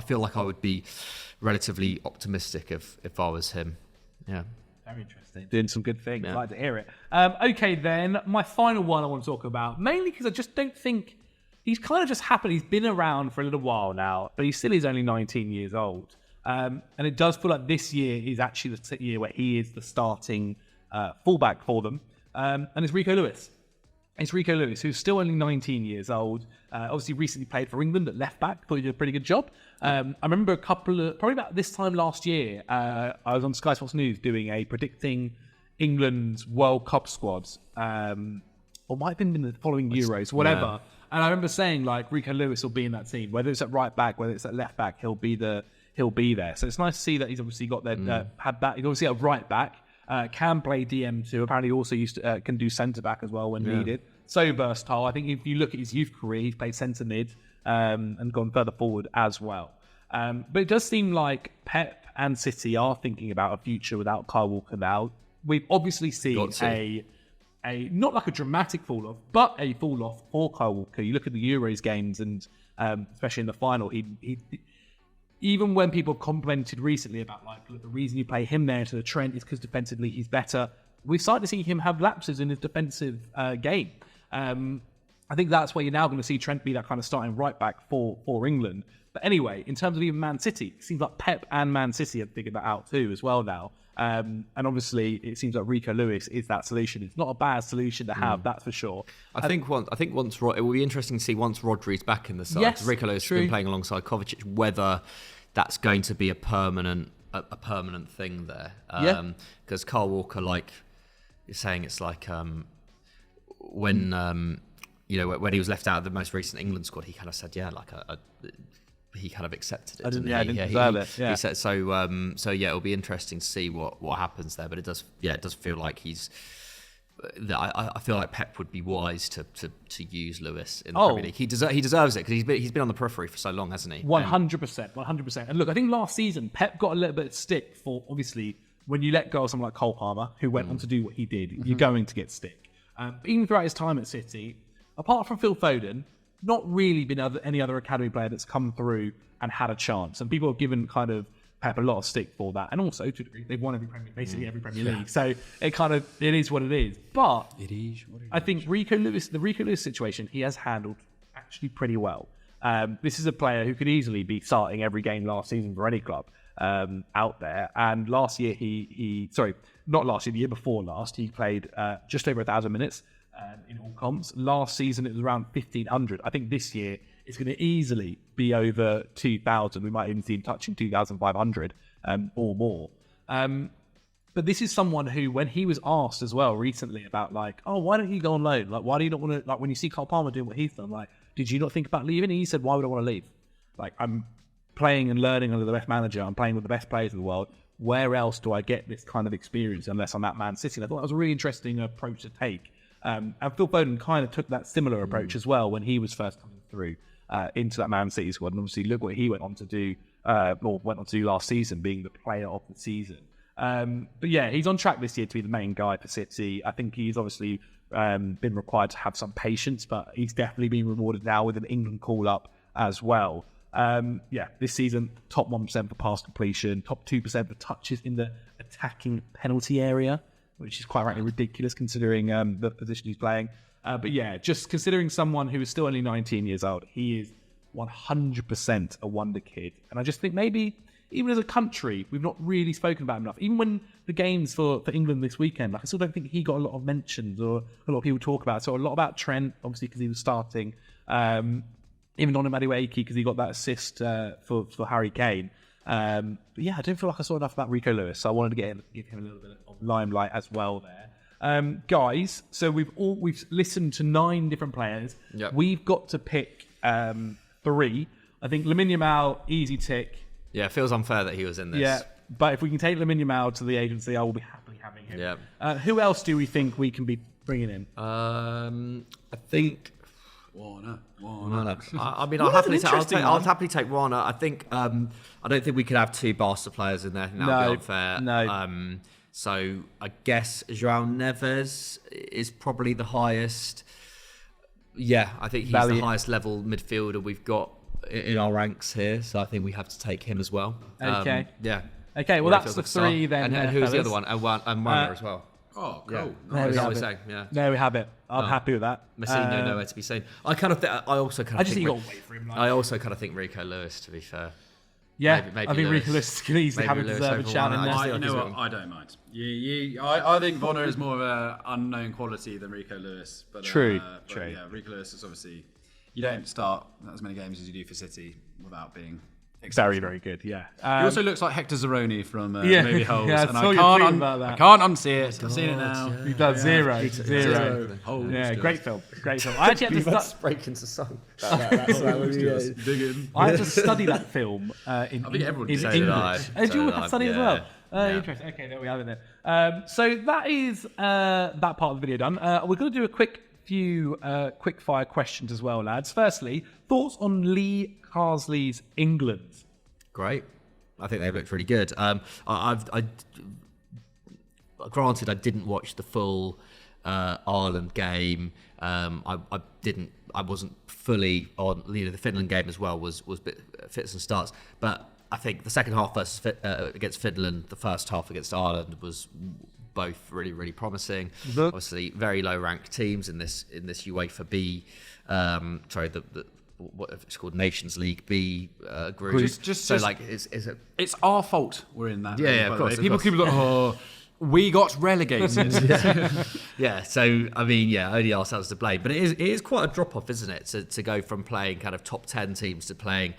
feel like I would be relatively optimistic if I was him. Yeah. Very interesting. Doing some good things. I'd like to hear it. Okay, then my final one I want to talk about, mainly because I just don't think he's kind of just happened. He's been around for a little while now, but he still is only 19 years old. And it does feel like this year is actually the year where he is the starting fullback for them. And it's Rico Lewis. It's Rico Lewis, who's still only 19 years old. Obviously, recently played for England at left back. Thought he did a pretty good job. I remember probably about this time last year, I was on Sky Sports News doing a predicting England's World Cup squads, or might have been in the following Euros, whatever. Yeah. And I remember saying Rico Lewis will be in that team, whether it's at right back, whether it's at left back, he'll be there. So it's nice to see that he's obviously got that. Had that. He's obviously a right back. Can play DM too. Apparently, also can do centre back as well when needed. So versatile. I think if you look at his youth career, he's played centre mid and gone further forward as well. But it does seem like Pep and City are thinking about a future without Kyle Walker now. We've obviously seen a not like a dramatic fall off, but a fall off for Kyle Walker. You look at the Euros games, and especially in the final, he even when people have complimented recently about the reason you play him there to the Trent is because defensively he's better. We've started to see him have lapses in his defensive game. I think that's where you're now going to see Trent be that kind of starting right back for England. But anyway, in terms of even Man City, it seems like Pep and Man City have figured that out too as well now. And obviously, it seems like Rico Lewis is that solution. It's not a bad solution to have, that's for sure. I think once it will be interesting to see once Rodri's back in the side. Yes, Rico Lewis has been playing alongside Kovacic, whether that's going to be a permanent thing there. Because Kyle Walker, you're saying, it's like when when he was left out of the most recent England squad, he kind of said, he kind of accepted it. I didn't deserve it. Yeah. He said so. Yeah, it'll be interesting to see what happens there. But it does feel like he's. I feel like Pep would be wise to use Lewis in the Premier League. He deserves it because he's been on the periphery for so long, hasn't he? 100%. And look, I think last season Pep got a little bit of stick for, obviously, when you let go of someone like Cole Palmer, who went on to do what he did, you're going to get stick. But even throughout his time at City, apart from Phil Foden, not really been any other academy player that's come through and had a chance. And people have given kind of Pep a lot of stick for that. And also, to a degree, they've won basically every Premier League. So it is what it is. But I think the Rico Lewis situation, he has handled actually pretty well. This is a player who could easily be starting every game last season for any club out there. And last year, not last year, the year before last, he played just over 1,000 minutes in all comps. Last season, it was around 1,500. I think this year, it's going to easily be over 2,000. We might even see him touching 2,500 or more. But this is someone who, when he was asked as well recently about why don't you go on loan? Why do you not want to, when you see Cole Palmer doing what he's done, did you not think about leaving? And he said, why would I want to leave? I'm playing and learning under the best manager. I'm playing with the best players in the world. Where else do I get this kind of experience unless I'm at Man City? And I thought that was a really interesting approach to take. And Phil Foden kind of took that similar approach as well when he was first coming through into that Man City squad. And obviously, look what he went on to do last season, being the player of the season. But yeah, he's on track this year to be the main guy for City. I think he's obviously been required to have some patience, but he's definitely been rewarded now with an England call-up as well. This season, top 1% for pass completion, top 2% for touches in the attacking penalty area, which is quite frankly ridiculous considering the position he's playing. But yeah, just considering someone who is still only 19 years old, he is 100% a wonder kid. And I just think maybe even as a country, we've not really spoken about him enough. Even when the games for England this weekend, like I still don't think he got a lot of mentions or a lot of people talk about it. So a lot about Trent, obviously, because he was starting. Even Donny Madueke, because he got that assist for Harry Kane. But yeah, I don't feel like I saw enough about Rico Lewis, so I wanted to give him a little bit of limelight as well there. Guys, so we've listened to 9 different players. Yep. We've got to pick 3. I think Lamine Yamal, easy tick. Yeah, it feels unfair that he was in this. Yeah, but if we can take Lamine Yamal to the agency, I will be happily having him. Yeah. Who else do we think we can be bringing in? I think Warner. I mean, I'll happily take Warner. I think I don't think we could have 2 Barca players in there. That would be unfair. No. So I guess João Neves is probably the highest. Yeah, I think he's the highest level midfielder we've got in our ranks here. So I think we have to take him as well. Okay. Yeah. Okay. Well, that's the 3 then. And who's the other one? And Warner as well. Oh, cool. There we have it. Saying, yeah. There we have it. I'm happy with that. Messi nowhere to be seen. I also kind of think Rico Lewis, to be fair. Yeah, maybe I think Lewis. Rico Lewis can easily have a deserved shout in there. You know what? I don't mind. I think Warner is more of an unknown quality than Rico Lewis. But, True. Yeah, Rico Lewis is obviously, you don't start as many games as you do for City without being very, very good. Yeah. He also looks like Hector Zeroni from the movie Holes, yeah, and I can't unsee it. I've seen it now. He does zero. Yeah, great film. I actually had to break into song. I had to study that film in English. Did you have to study as well? Interesting. Okay, there we have it then. So that is that part of the video done. We're going to do a few quick fire questions as well, lads. Firstly, thoughts on Lee Carsley's England? Great. I think they've looked really good. Granted, I didn't watch the full Ireland game. I wasn't fully on. The Finland game as well was a bit fits and starts. But I think the second half against Finland, the first half against Ireland was both really, really promising. Obviously, very low-ranked teams in this UEFA B. What it's called, Nations League B group. It's our fault we're in that. Yeah, of course. People keep like, we got relegated. Yeah. So I mean, only ourselves to blame. But it is quite a drop off, isn't it? To go from playing kind of top 10 teams to playing,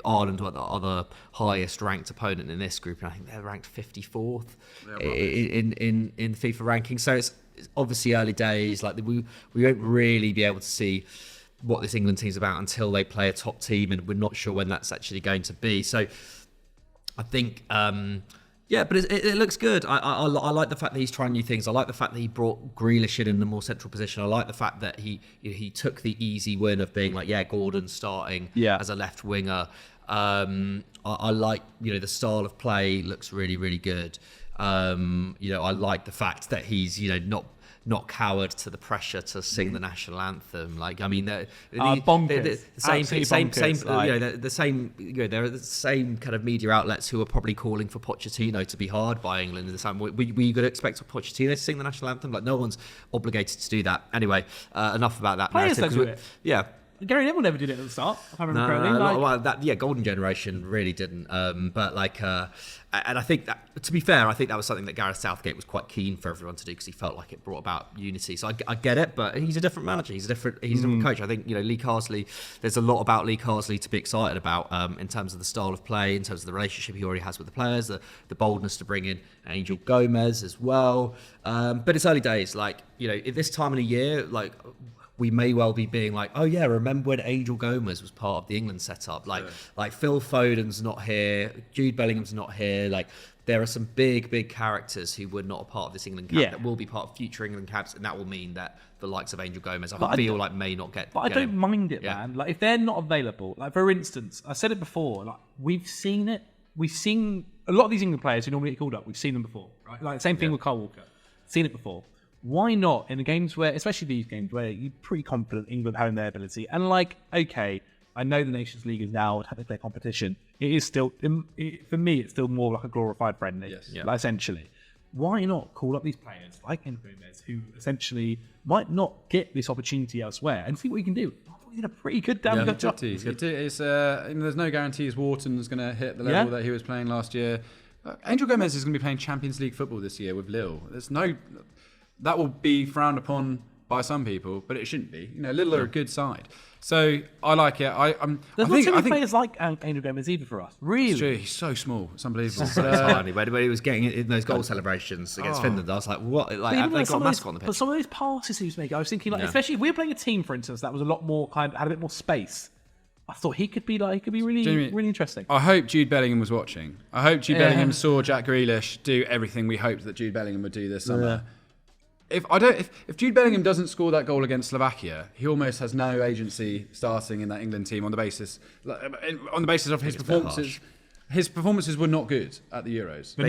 Ireland, what the other highest ranked opponent in this group, and I think they're ranked 54th in FIFA rankings. So it's obviously early days. Like we won't really be able to see what this England team's about until they play a top team, and we're not sure when that's actually going to be. So I think, but it looks good. I like the fact that he's trying new things. I like the fact that he brought Grealish in a more central position. I like the fact that he took the easy win of being Gordon starting as a left winger. I like, the style of play looks really, really good. I like the fact that he's, not coward to the pressure to sing the national anthem. There are the same kind of media outlets who are probably calling for Pochettino to be hard by England in the same way. Were you going to expect Pochettino to sing the national anthem? No one's obligated to do that. Anyway, enough about that. Players don't do it. Yeah. Gary Neville never did it at the start, if I remember correctly. Golden generation really didn't. And I think that, to be fair, I think that was something that Gareth Southgate was quite keen for everyone to do because he felt like it brought about unity. So I get it, but he's a different manager. He's a different coach. I think Lee Carsley. There's a lot about Lee Carsley to be excited about in terms of the style of play, in terms of the relationship he already has with the players, the boldness to bring in Angel Gomez as well. But it's early days. At this time of the year, we may well be being remember when Angel Gomez was part of the England setup? Phil Foden's not here, Jude Bellingham's not here. There are some big characters who were not a part of this England camp that will be part of future England camps, and that will mean that the likes of Angel Gomez, may not get. But I don't mind it, man. If they're not available, for instance, I said it before. We've seen it. We've seen a lot of these England players who normally get called up. We've seen them before, right? Same thing with Kyle Walker. Seen it before. Why not in the games where, especially these games where you're pretty confident England having their ability, and okay, I know the Nations League is now technically a competition. It is still, for me, it's still more like a glorified friendly, essentially. why not call up these players like Enzo Gomez, who essentially might not get this opportunity elsewhere, and see what he can do? I thought he did a pretty good good job. He's good too. It's, there's no guarantees Wharton's going to hit the level that he was playing last year. Angel Gomez is going to be playing Champions League football this year with Lille. That will be frowned upon by some people, but it shouldn't be. Lille are a good side. So I like it. There's not too many players like Angel Gomez either for us. Really? It's true. He's so small. It's unbelievable. So tiny. When he was getting in those goal celebrations against Finland, I was like, what? Like, have they got a mascot on the pitch? But some of those passes he was making, I was thinking, especially if we were playing a team, for instance, that was a lot more had a bit more space. I thought he could be really, really interesting. I hope Jude Bellingham was watching. I hope Jude Bellingham saw Jack Grealish do everything we hoped that Jude Bellingham would do this summer. If Jude Bellingham doesn't score that goal against Slovakia, he almost has no agency starting in that England team on the basis of his performances. His performances were not good at the Euros, but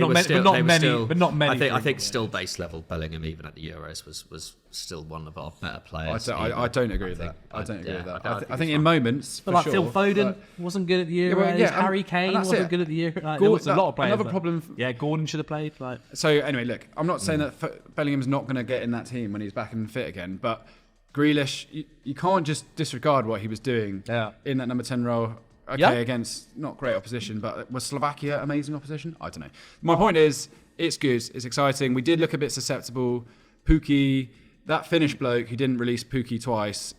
not many. I think still base level Bellingham even at the Euros was still one of our better players. I don't agree with that. I don't agree with that. I think in moments, but like Phil Foden wasn't good at the Euros. Harry Kane wasn't good at the Euros. There was a lot of players. Another problem. Gordon should have played. So anyway, look, I'm not saying that Bellingham's not going to get in that team when he's back and fit again, but Grealish, you can't just disregard what he was doing in that number 10 role. Against not great opposition, but was Slovakia amazing opposition? I don't know. My point is, it's good, it's exciting. We did look a bit susceptible. Pukki, that Finnish bloke who didn't release Pukki twice,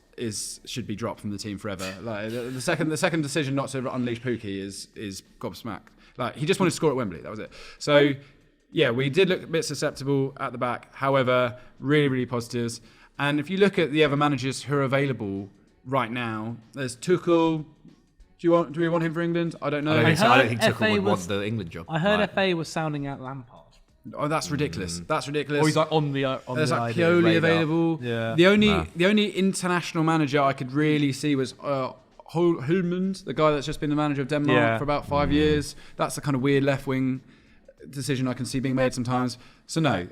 should be dropped from the team forever. Like the second decision not to unleash Pukki is gobsmacked. Like he just wanted to score at Wembley, that was it. So we did look a bit susceptible at the back. However, really, really positives. And if you look at the other managers who are available right now, there's Tuchel. Do we want him for England? I don't know. I don't think Tuchel would want the England job. I heard FA was sounding out Lampard. Oh, that's ridiculous. That's ridiculous. Or he's like on the There's like Pioli available. Yeah. The only international manager I could really see was Hulmund, the guy that's just been the manager of Denmark for about 5 years. That's the kind of weird left wing decision I can see being made sometimes. So no,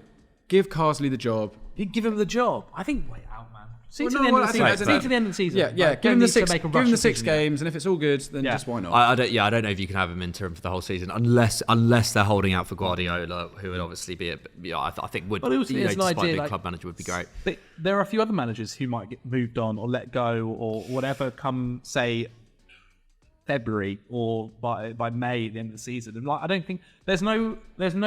give Carsley the job. You give him the job. I think wait out, man. See to the end of the season. Yeah. Give him the 6 games, and if it's all good, then just why not? I don't know if you can have him interim for the whole season unless they're holding out for Guardiola, who would obviously be I think would. But also, despite being club manager would be great. But there are a few other managers who might get moved on or let go or whatever come say February or by May at the end of the season. And I don't think there's no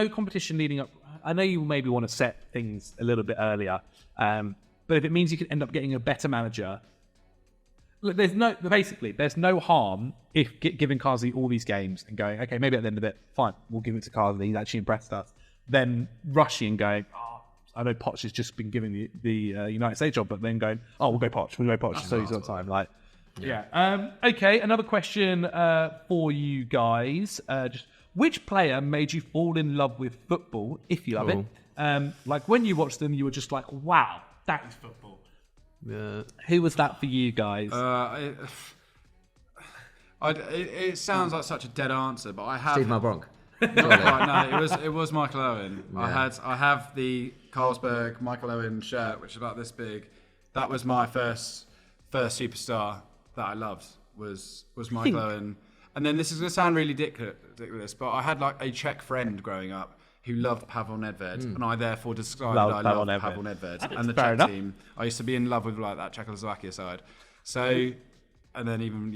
competition leading up. I know you maybe want to set things a little bit earlier. But if it means you can end up getting a better manager, look, there's no harm if giving Carsley all these games and going, okay, maybe at the end of it, fine, we'll give it to Carsley, he's actually impressed us. Then rushing and going, I know Poch has just been giving the United States job, but then going, we'll go Poch, so he's on time. Okay, another question for you guys. Just which player made you fall in love with football, if you love it? Like when you watched them, you were just like, wow. That is football. Yeah. Who was that for you guys? It sounds like such a dead answer, but I have Steve Malbronk. No, it was Michael Owen. Yeah. I have the Carlsberg Michael Owen shirt, which is about this big. That was my first superstar that I loved was Michael Owen. And then this is going to sound really ridiculous, but I had like a Czech friend growing up who loved Pavel Nedved, and I therefore decided I loved Pavel Nedved and the Czech team. I used to be in love with like that Czechoslovakia side. So, and then even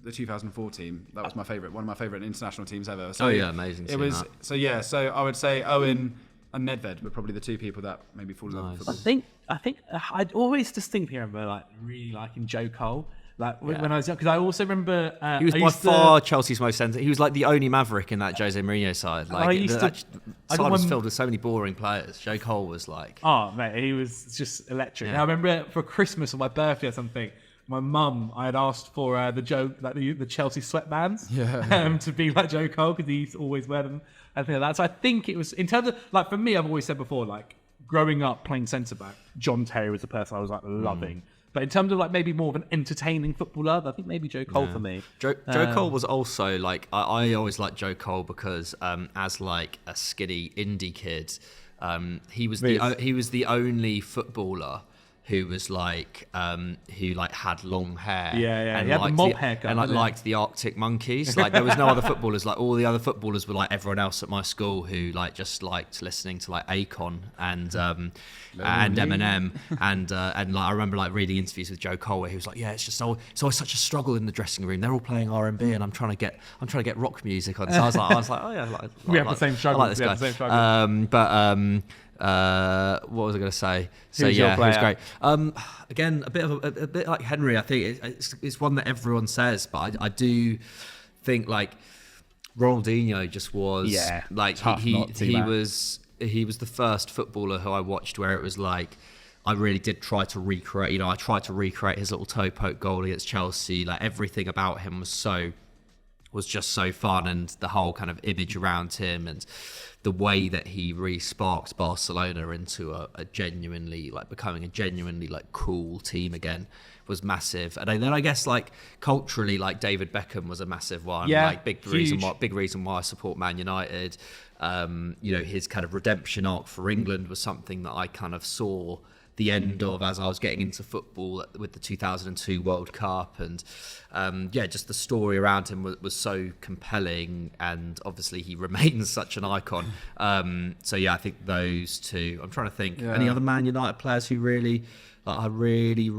the 2004 team, that was my favourite, one of my favourite international teams ever. So amazing. It was that. So I would say Owen and Nedved were probably the two people that made me fall in love with football. I think I'd always distinctly remember like really liking Joe Cole. Like when I was young, because I also remember he was by far Chelsea's most sensitive. He was like the only maverick in that Jose Mourinho side. Like that side was filled with so many boring players. Joe Cole was like, mate, he was just electric. Yeah. I remember for Christmas or my birthday or something, my mum, I had asked for the Chelsea sweatbands to be like Joe Cole because he used to always wear them and things like that. So I think it was in terms of like for me, I've always said before, like growing up playing centre back, John Terry was the person I was like loving. But in terms of like maybe more of an entertaining footballer, I think maybe Joe Cole for me. Joe Cole was also like I always liked Joe Cole because as like a skinny indie kid, he was the only footballer who was like who like had long hair. Yeah. And He had the liked mob haircut, and like didn't he? liked the Arctic Monkeys. Like there was no other footballers. Like all the other footballers were like everyone else at my school who like just liked listening to like Akon and Eminem and like I remember like reading interviews with Joe Cole where he was like, yeah, it's always such a struggle in the dressing room. They're all playing R&B and I'm trying to get rock music on. So I was like, oh yeah, We have the same struggle. I like this guy. What was I going to say? So Who's your yeah, he was player? great. Again, a bit like Henry. I think it's one that everyone says, but I do think like Ronaldinho just was like tough not to, he man. was the first footballer who I watched where it was like I really did try to recreate. I tried to recreate his little toe poke goal against Chelsea. Like everything about him was just so fun, and the whole kind of image around him and the way that he re-sparked Barcelona into a genuinely like becoming a genuinely like cool team again was massive. And then I guess like culturally, like David Beckham was a massive one. Yeah, like big reason why I support Man United. His kind of redemption arc for England was something that I kind of saw the end of as I was getting into football with the 2002 World Cup, and just the story around him was so compelling, and obviously he remains such an icon. I think those two. I'm trying to think any other Man United players who really I really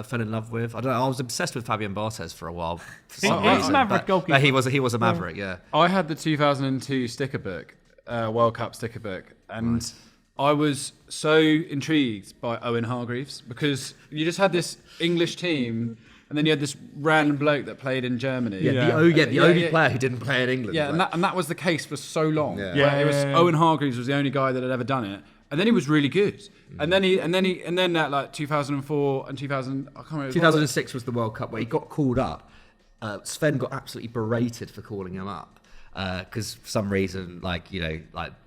fell in love with. I don't know, I was obsessed with Fabian Barthez for a while for some He's a reason, maverick but goalkeeper. he was a maverick. Yeah. I had the 2002 sticker book, World Cup sticker book, and I was so intrigued by Owen Hargreaves because you just had this English team, and then you had this random bloke that played in Germany. The only player who didn't play in England. Yeah, and that was the case for so long. Yeah. Where it was Owen Hargreaves was the only guy that had ever done it, and then he was really good. And then that like 2004 and 2000, I can't remember. 2006 was the World Cup where he got called up. Sven got absolutely berated for calling him up because for some reason, like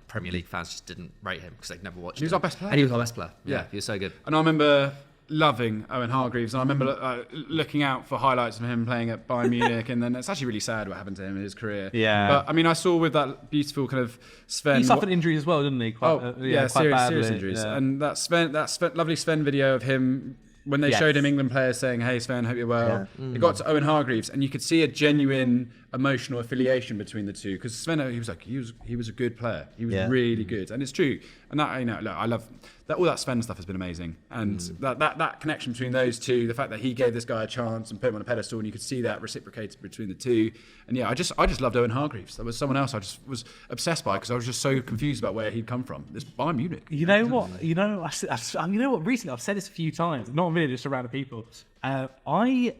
Premier League fans just didn't rate him because they'd never watched him. He was our best player. And he was our best player. Yeah, he was so good. And I remember loving Owen Hargreaves, and I remember looking out for highlights of him playing at Bayern Munich, and then it's actually really sad what happened to him in his career. Yeah. But I mean, I saw with that beautiful kind of Sven. He suffered injuries as well, didn't he? Quite serious injuries. Yeah. And that lovely Sven video of him when they showed him England players saying, "Hey Sven, hope you're well." It got to Owen Hargreaves, and you could see a genuine emotional affiliation between the two because Sven, he was a good player. He was really good, and it's true. And that I love that. All that Sven stuff has been amazing, and that connection between those two, the fact that he gave this guy a chance and put him on a pedestal, and you could see that reciprocated between the two. And I just loved Owen Hargreaves. That was someone else I just was obsessed by because I was just so confused about where he'd come from. This Bayern Munich. You know what? Recently I've said this a few times, not really just around the people. I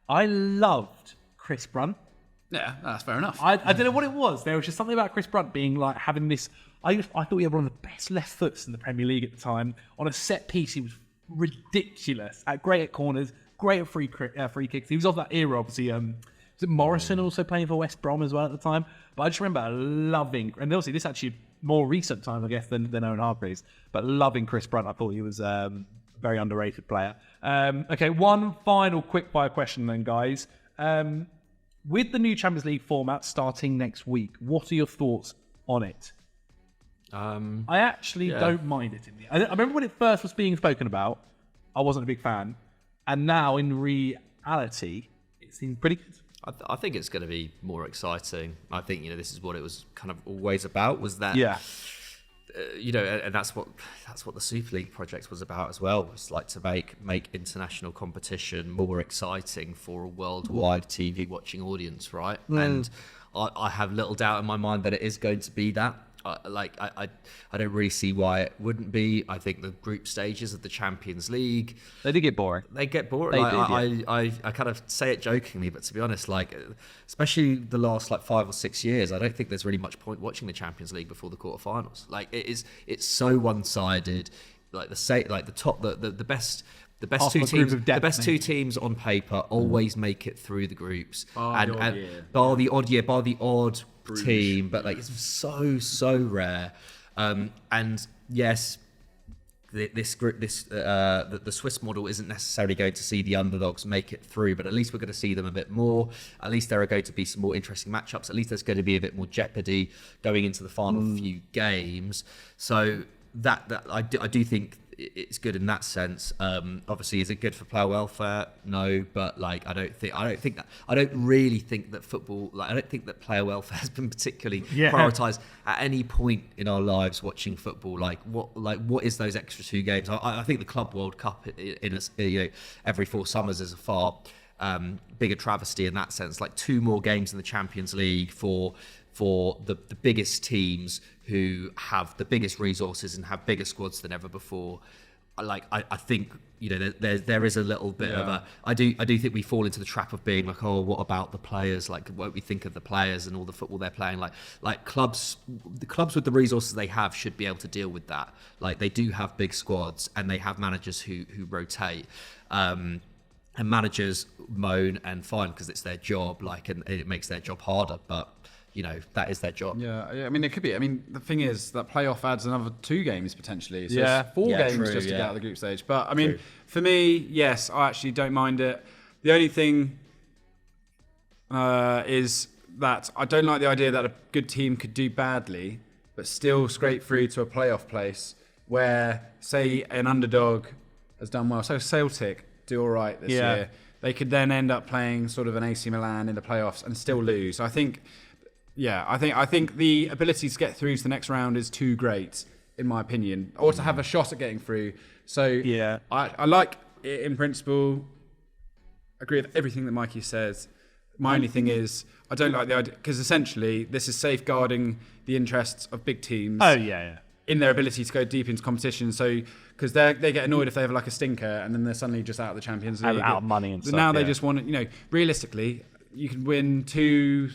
loved Chris Brunt. Yeah, that's fair enough. I don't know what it was. There was just something about Chris Brunt being like having this. I thought he had one of the best left foots in the Premier League at the time. On a set piece, he was ridiculous. Great at corners, great at free kicks. He was of that era, obviously. Was it Morrison also playing for West Brom as well at the time? But I just remember loving, and obviously this actually more recent time, I guess, than Owen Hargreaves. But loving Chris Brunt, I thought he was a very underrated player. Okay, one final quick-fire question then, guys. With the new Champions League format starting next week, what are your thoughts on it? I actually don't mind it. I remember when it first was being spoken about, I wasn't a big fan. And now, in reality, it seems pretty good. I think it's going to be more exciting. I think this is what it was kind of always about. Was that and that's what the Super League project was about as well. It's like to make international competition more exciting for a worldwide TV watching audience, right? And I have little doubt in my mind that it is going to be that. I don't really see why it wouldn't be. I think the group stages of the Champions League, They do get boring. they get boring. I kind of say it jokingly, but to be honest, especially the last 5 or 6 years, I don't think there's really much point watching the Champions League before the quarterfinals. It's so one-sided. The best two teams on paper always make it through the groups, bar the odd team, but it's so rare. And yes, the Swiss model isn't necessarily going to see the underdogs make it through, but at least we're going to see them a bit more. At least there are going to be some more interesting matchups. At least there's going to be a bit more jeopardy going into the final few games. So that I do think it's good in that sense. Obviously, is it good for player welfare? No, but like I don't really think that football. Like I don't think that player welfare has been particularly prioritised at any point in our lives watching football. Like what is those extra 2 games? I think the Club World Cup every 4 summers is a far bigger travesty in that sense. Like 2 more games in the Champions League for the biggest teams who have the biggest resources and have bigger squads than ever before. Like I think there is a little bit of a I do think we fall into the trap of being like, oh, what about the players? Like what we think of the players and all the football they're playing. Like the clubs with the resources they have should be able to deal with that. Like they do have big squads and they have managers who rotate. And managers moan and fine because it's their job, and it makes their job harder. But that is their job. Yeah, I mean, it could be. I mean, the thing is that playoff adds another 2 games potentially. So it's 4 games true, just to get out of the group stage. But I mean, for me, yes, I actually don't mind it. The only thing is that I don't like the idea that a good team could do badly, but still scrape through to a playoff place where, say, an underdog has done well. So Celtic do all right this year. They could then end up playing sort of an AC Milan in the playoffs and still lose. I think the ability to get through to the next round is too great, in my opinion, or to have a shot at getting through. So I like it in principle. Agree with everything that Mikey says. My only thing is I don't like the idea because essentially this is safeguarding the interests of big teams. In their ability to go deep into competition. So because they get annoyed if they have like a stinker and then they're suddenly just out of the Champions League, out of money and stuff. Now they just want to, realistically, you can win 2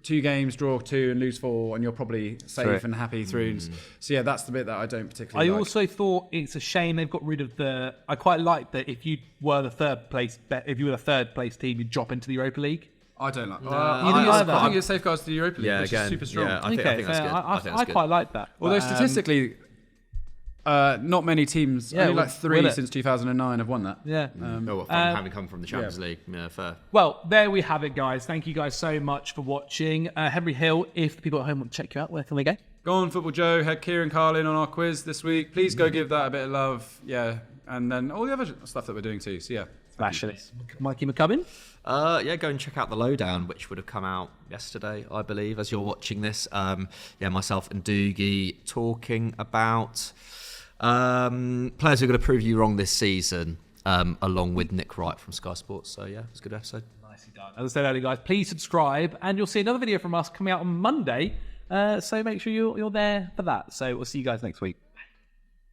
games, draw 2 and lose 4 and you're probably safe and happy through. So yeah, that's the bit that I don't particularly like. I also thought it's a shame they've got rid of I quite like that if you were the third place team, you'd drop into the Europa League. I don't like that. I think it safeguards the Europa League, which is super strong. Yeah, I think that's good. I quite like that. Although statistically, not many teams, only like 3 since 2009 have won that. Yeah. Having come from the Champions League, fair. Well, there we have it, guys. Thank you guys so much for watching. Henry Hill, if the people at home want to check you out, where can they go? Go on, Football Joe. Had Kieran Carlin on our quiz this week. Please go give that a bit of love. Yeah. And then all the other stuff that we're doing too. So yeah. Smash it. Mikey McCubbin? Go and check out The Lowdown, which would have come out yesterday, I believe, as you're watching this. Myself and Doogie talking about players who are going to prove you wrong this season, along with Nick Wright from Sky Sports. So yeah, it's a good episode. Nicely done. As I said earlier, guys, please subscribe and you'll see another video from us coming out on Monday. So make sure you're there for that. So we'll see you guys next week.